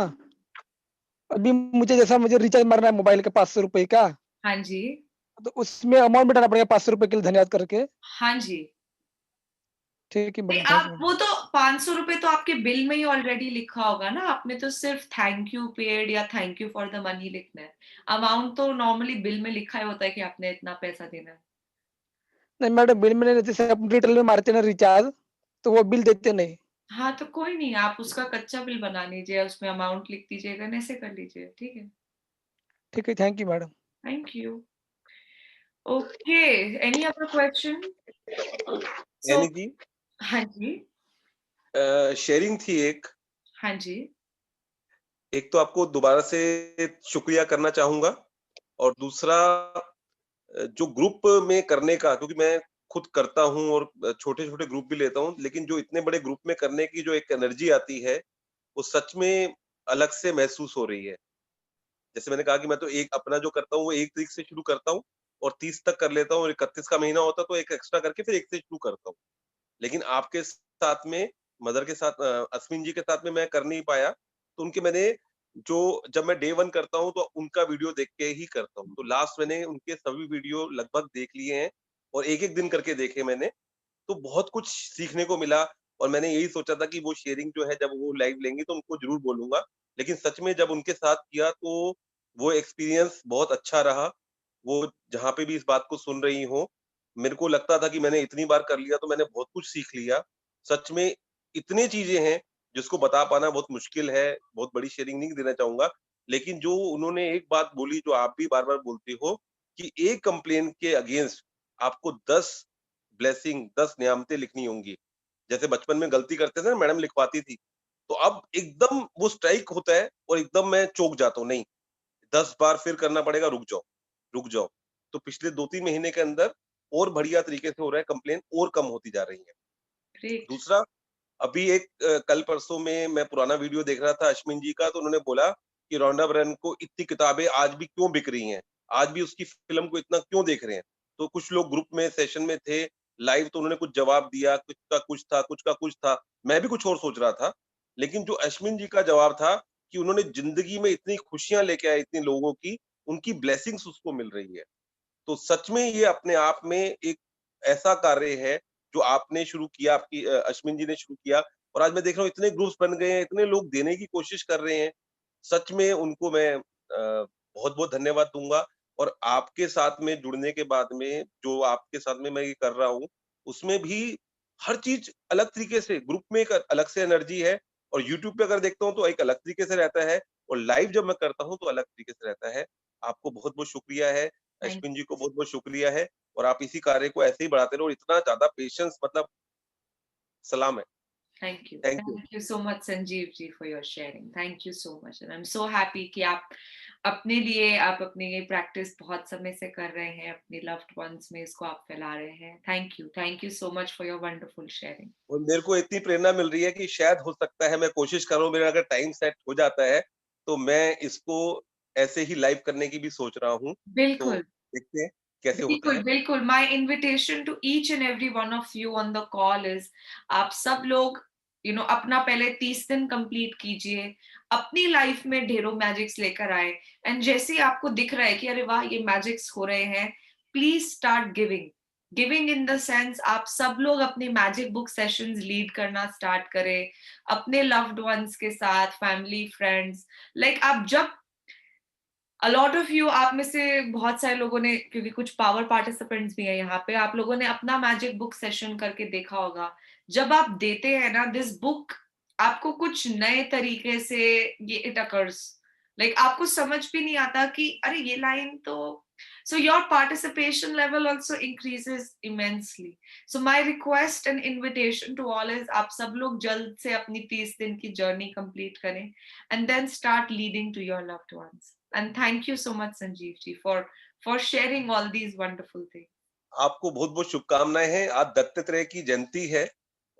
E: अभी मुझे रिचार्ज मारना है मोबाइल का 500 रुपए का,
A: हाँ जी.
E: तो उसमें अमाउंट भी डालना पड़ेगा 500 रुपए के लिए धन्यवाद करके.
A: हाँ जी.
E: ठीक है
A: नहीं,
E: मैडम, थैंक
A: आप
E: यू.
A: वो तो 500 रुपए तो आपके बिल में ही ऑलरेडी लिखा होगा ना. आपने तो सिर्फ थैंक यू पेड या thank you for the money लिखना है. अमाउंट तो नॉर्मली बिल में लिखा ही होता है कि आपने इतना पैसा देना है.
E: नहीं मैडम, बिल में नहीं, जैसे अपन रिटेल में मारते हैं ना रिचार्ज, तो वो बिल देते नहीं.
A: हाँ, तो कोई नहीं, आप उसका कच्चा बिल बना लीजिए, उसमें अमाउंट लिख दीजिएगा, ऐसे कर लीजिए. ठीक है?
E: ठीक है, thank you madam.
A: Thank you. Okay. Any other question? So
I: यानी कि
A: हाँ जी.
I: शेयरिंग थी एक.
A: हाँ जी.
I: एक तो आपको दोबारा से शुक्रिया करना चाहूंगा, और दूसरा जो ग्रुप में करने का, क्योंकि मैं खुद करता हूं और छोटे छोटे ग्रुप भी लेता हूं, लेकिन जो इतने बड़े ग्रुप में करने की जो एक एनर्जी आती है, वो सच में अलग से महसूस हो रही है. जैसे मैंने कहा कि मैं तो एक अपना जो करता हूँ वो 1 तारीख से शुरू करता हूँ और 30 तक कर लेता हूँ, और 31 का महीना होता तो एक एक्स्ट्रा करके फिर 1 से शुरू करता हूँ. लेकिन आपके साथ में, मदर के साथ, अश्विन जी के साथ में मैं कर नहीं पाया। तो उनके मैंने जो जब मैं डे 1 करता हूँ तो उनका वीडियो देख के ही करता हूँ। तो लास्ट मैंने उनके सभी वीडियो लगभग देख लिए हैं और एक-एक दिन करके देखे मैंने। तो बहुत कुछ सीखने को मिला और मैंने यही सोचा था कि वो शेयरिंग जो है जब वो लाइव लेंगी तो उनको ज़रूर बोलूँगा। लेकिन सच में जब उनके साथ किया तो वो एक्सपीरियंस बहुत अच्छा रहा। वो जहाँ पे भी इस बात को सुन रही हों, मेरे को लगता था कि मैंने इतनी बार कर लिया तो मैंने बहुत कुछ सीख लिया। सच में इतनी चीज़ें हैं जिसको बता पाना बहुत मुश्किल है, बहुत बड़ी शेयरिंग नहीं देना चाहूँगा। लेकिन जो उन्होंने एक बात बोली जो आप भी बार-बार बोलते हो कि एक कंप्लेन के अगेंस्ट आपको 10 ब्लेसिंग 10 नियामतें लिखनी होंगी। जैसे बचपन में गलती करते थे ना मैडम लिखवाती थी, तो अब एकदम वो स्ट्राइक होता है और एकदम मैं चौंक जाता हूँ, नहीं 10 बार फिर करना पड़ेगा, रुक जाओ, रुक जाओ। तो पिछले 2-3 महीने के अंदर और बढ़िया तरीके से हो रहा है, कंप्लेन और कम होती जा रही है।
A: ग्रेट।
I: दूसरा, अभी एक कल परसों में मैं पुराना वीडियो देख रहा था अश्विन जी का, तो उन्होंने बोला कि रोंडा ब्रैन को इतनी किताबें आज भी क्यों बिक रही हैं? आज भी उसकी फ़िल्म को इतना क्यों देख रहे हैं? तो कुछ लोग ग्रुप में सेशन में थे, लाइव, तो उन्होंने कुछ जवाब दिया, कुछ का कुछ था, कुछ का कुछ था। मैं भी कुछ और सोच रहा था, लेकिन जो अश्विन जी का जवाब था कि उन्होंने ज़िंदगी में इतनी खुशियाँ लेके आए इतने लोगों की, उनकी ब्लेसिंग्स उसको मिल रही है। तो सच में ये अपने आप में एक ऐसा कार्य है जो आपने शुरू किया, आपकी अश्विन जी ने शुरू किया और आज मैं देख रहा हूँ इतने ग्रुप्स बन गए हैं, इतने लोग देने की कोशिश कर रहे हैं। सच में उनको मैं बहुत-बहुत धन्यवाद दूँगा और आपके साथ में जुड़ने के बाद में जो आपके साथ में मैं ये कर रहा हूँ, उसमें भी हर चीज़ अलग तरीके से, ग्रुप में एक अलग से एनर्जी है और यूट्यूब पे अगर देखता हूँ तो एक अलग तरीके से रहता है और लाइव जब मैं करता हूँ तो अलग तरीके से रहता है। आपको बहुत-बहुत शुक्रिया है।
A: थैंक
I: अश्विन जी को बहुत-बहुत शुक्रिया है और आप इसी कार्य को ऐसे ही बढ़ाते रहो और इतना ज़्यादा पेशेंस, मतलब सलाम है।
A: Thank you.
I: Thank you.
A: Thank you so much Sanjeev ji for your sharing. Thank you so much and I am so happy कि आप अपने लिए आप अपनी ये प्रैक्टिस बहुत समय से कर रहे हैं, अपने लव्ड वंस में इसको आप फैला रहे हैं। Thank you so much for your wonderful sharing.
I: और मेरे को इतनी प्रेरणा मिल रही है कि शायद हो सकता है मैं कोशिश कर रहा हूँ, मेरा अगर टाइम सेट हो जाता है, तो मैं इसको ऐसे ही लाइव करने की भी सोच रहा हूँ। तो
A: बिल्कुल।
I: देखते हैं कैसे होता
A: बिल्कुल,
I: है।
A: बिल्कुल। My invitation to each and every one of you on the call is आप सब लोग अपना पहले 30 दिन कंप्लीट कीजिए, अपनी लाइफ में ढेरों मैजिक्स लेकर आए एंड जैसे ही आपको दिख रहा है कि अरे वाह! ये मैजिक्स हो रहे हैं, please start giving. Giving in the sense आप सब लोग अपने मैजिक बुक सेशंस लीड करना स्टार्ट करें, अपने लव्ड वन्स के साथ, फैमिली, फ्रेंड्स। लाइक आप जब अ लॉट ऑफ यू आप में से बहुत सारे लोगों ने क्योंकि कुछ पावर पार्टिसिपेंट्स भी हैं यहाँ पे आप लोगों ने अपना मैजिक बुक सेशन करके देखा होगा जब आप देते हैं ना दिस बुक आपको कुछ नए तरीके से ये इट अकर्स लाइक आपको समझ भी नहीं आता कि अरे ये लाइन तो so your participation level also increases immensely so my request and invitation to all is आप सब लोग जल्द से अपनी 30 दिन की जर्नी कंप्लीट करें and then start leading to your loved ones. And thank you so much, Sanjeev ji, for sharing all these wonderful things.
I: आपको बहुत-बहुत शुभकामनाएँ हैं। आज दत्तात्रेय की जयंती है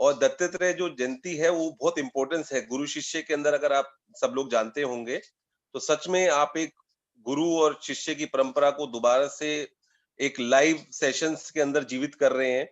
I: और दत्तात्रेय जो जयंती है वो बहुत इम्पोर्टेंस है। गुरु शिष्य के अंदर अगर आप सब लोग जानते होंगे, तो सच में आप एक गुरु और शिष्य की परंपरा को दोबारा से एक लाइव सेशंस के अंदर जीवित कर रहे हैं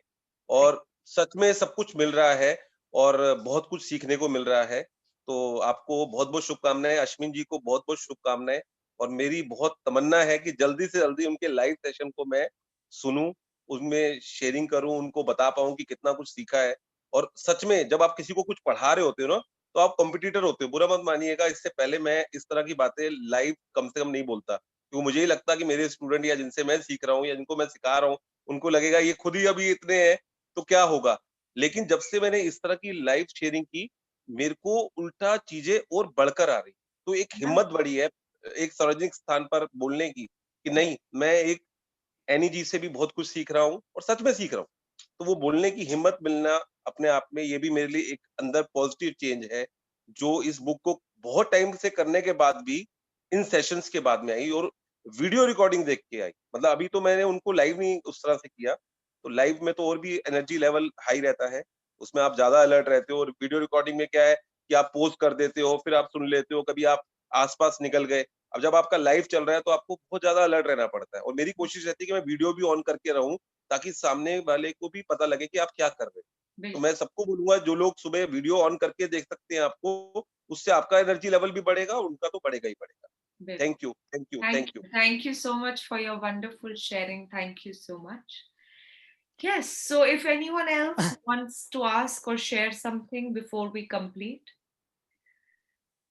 I: और सच में सब कुछ मिल रहा है और बहुत कुछ सीखने को मिल रहा है। तो आपको बहुत-बहुत शुभकामनाएँ, अश्विन जी को बहुत-बहुत शुभकामनाएँ और मेरी बहुत तमन्ना है कि जल्दी से जल्दी उनके लाइव सेशन को मैं सुनूँ, उनमें शेयरिंग करूँ, उनको बता पाऊँ कि कितना कुछ सीखा है। और सच में जब आप किसी को कुछ पढ़ा रहे होते हो ना, तो आप कॉम्पिटिटर होते हो, बुरा मत मानिएगा। इससे पहले मैं इस तरह की बातें लाइव कम से कम नहीं बोलता, क्योंकि मुझे ही लगता कि मेरे स्टूडेंट या जिनसे मैं सीख रहा हूँ या जिनको मैं सिखा रहा हूँ, उनको लगेगा ये खुद ही अभी इतने हैं, तो क्या होगा? लेकिन जब से मैंने इस तरह की लाइव शेयरिंग की, मेरे को उल्टा चीज़ें और बढ़कर आ रही। तो एक हिम्मत बढ़ी है, एक सार्वजनिक स्थान पर बोलने की, कि नहीं, मैं एक एनी जी से भी बहुत कुछ सीख रहा हूँ और सच में सीख रहा हूँ। तो वो बोलने की हिम्मत मिलना अपने आप में ये भी मेरे लिए एक अंदर पॉजिटिव चेंज है, जो इस बुक को बहुत टाइम से करने के बाद भी इन सेशंस के बाद में आई और वीडियो रिकॉर्डिंग देख के आई। मतलब अभी तो मैंने उनको लाइव नहीं उस तरह से किया, तो लाइव में तो और भी एनर्जी लेवल हाई रहता है, उसमें आप ज़्यादा अलर्ट रहते हो और वीडियो रिकॉर्डिंग में क्या है कि आप पॉज़ कर देते हो, फिर आप सुन लेते हो, कभी आप आस-पास निकल गए। अब जब आपका लाइव चल रहा है तो आपको बहुत ज़्यादा अलर्ट रहना पड़ता है और मेरी कोशिश रहती है कि मैं वीडियो भी ऑन करके रहूँ, ताकि सामने वाले को भी पता लगे कि आप क्या कर रहे हैं। तो
A: बिल्कुल
I: मैं सबको बोलूंगा जो लोग सुबह वीडियो ऑन करके देख सकते हैं आपको, उससे आपका एनर्जी लेवल भी बढ़ेगा, उनका तो बढ़ेगा ही बढ़ेगा।
A: बिल्कुल
I: thank you, thank you, thank you.
A: Thank you so much for your wonderful sharing. Thank you so much. Yes, so if anyone else wants to ask or share something before we complete.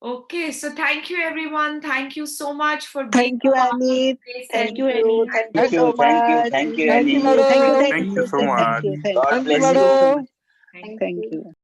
A: Okay, so thank you everyone. Thank you so much for being
B: Thank you,
A: a part of
B: Annie.
A: today's
B: Thank
A: session.
B: you. Thank you
E: Thank
B: so
E: you,
B: much.
J: thank you,
E: Thank you,
J: Annie.
B: Thank you,
E: madam.
B: thank you,
K: Thank you so
B: sister.
K: much.
B: Thank you.
J: God
E: Thank you,
J: bless you.
E: madam.
A: Thank you.
B: Thank you.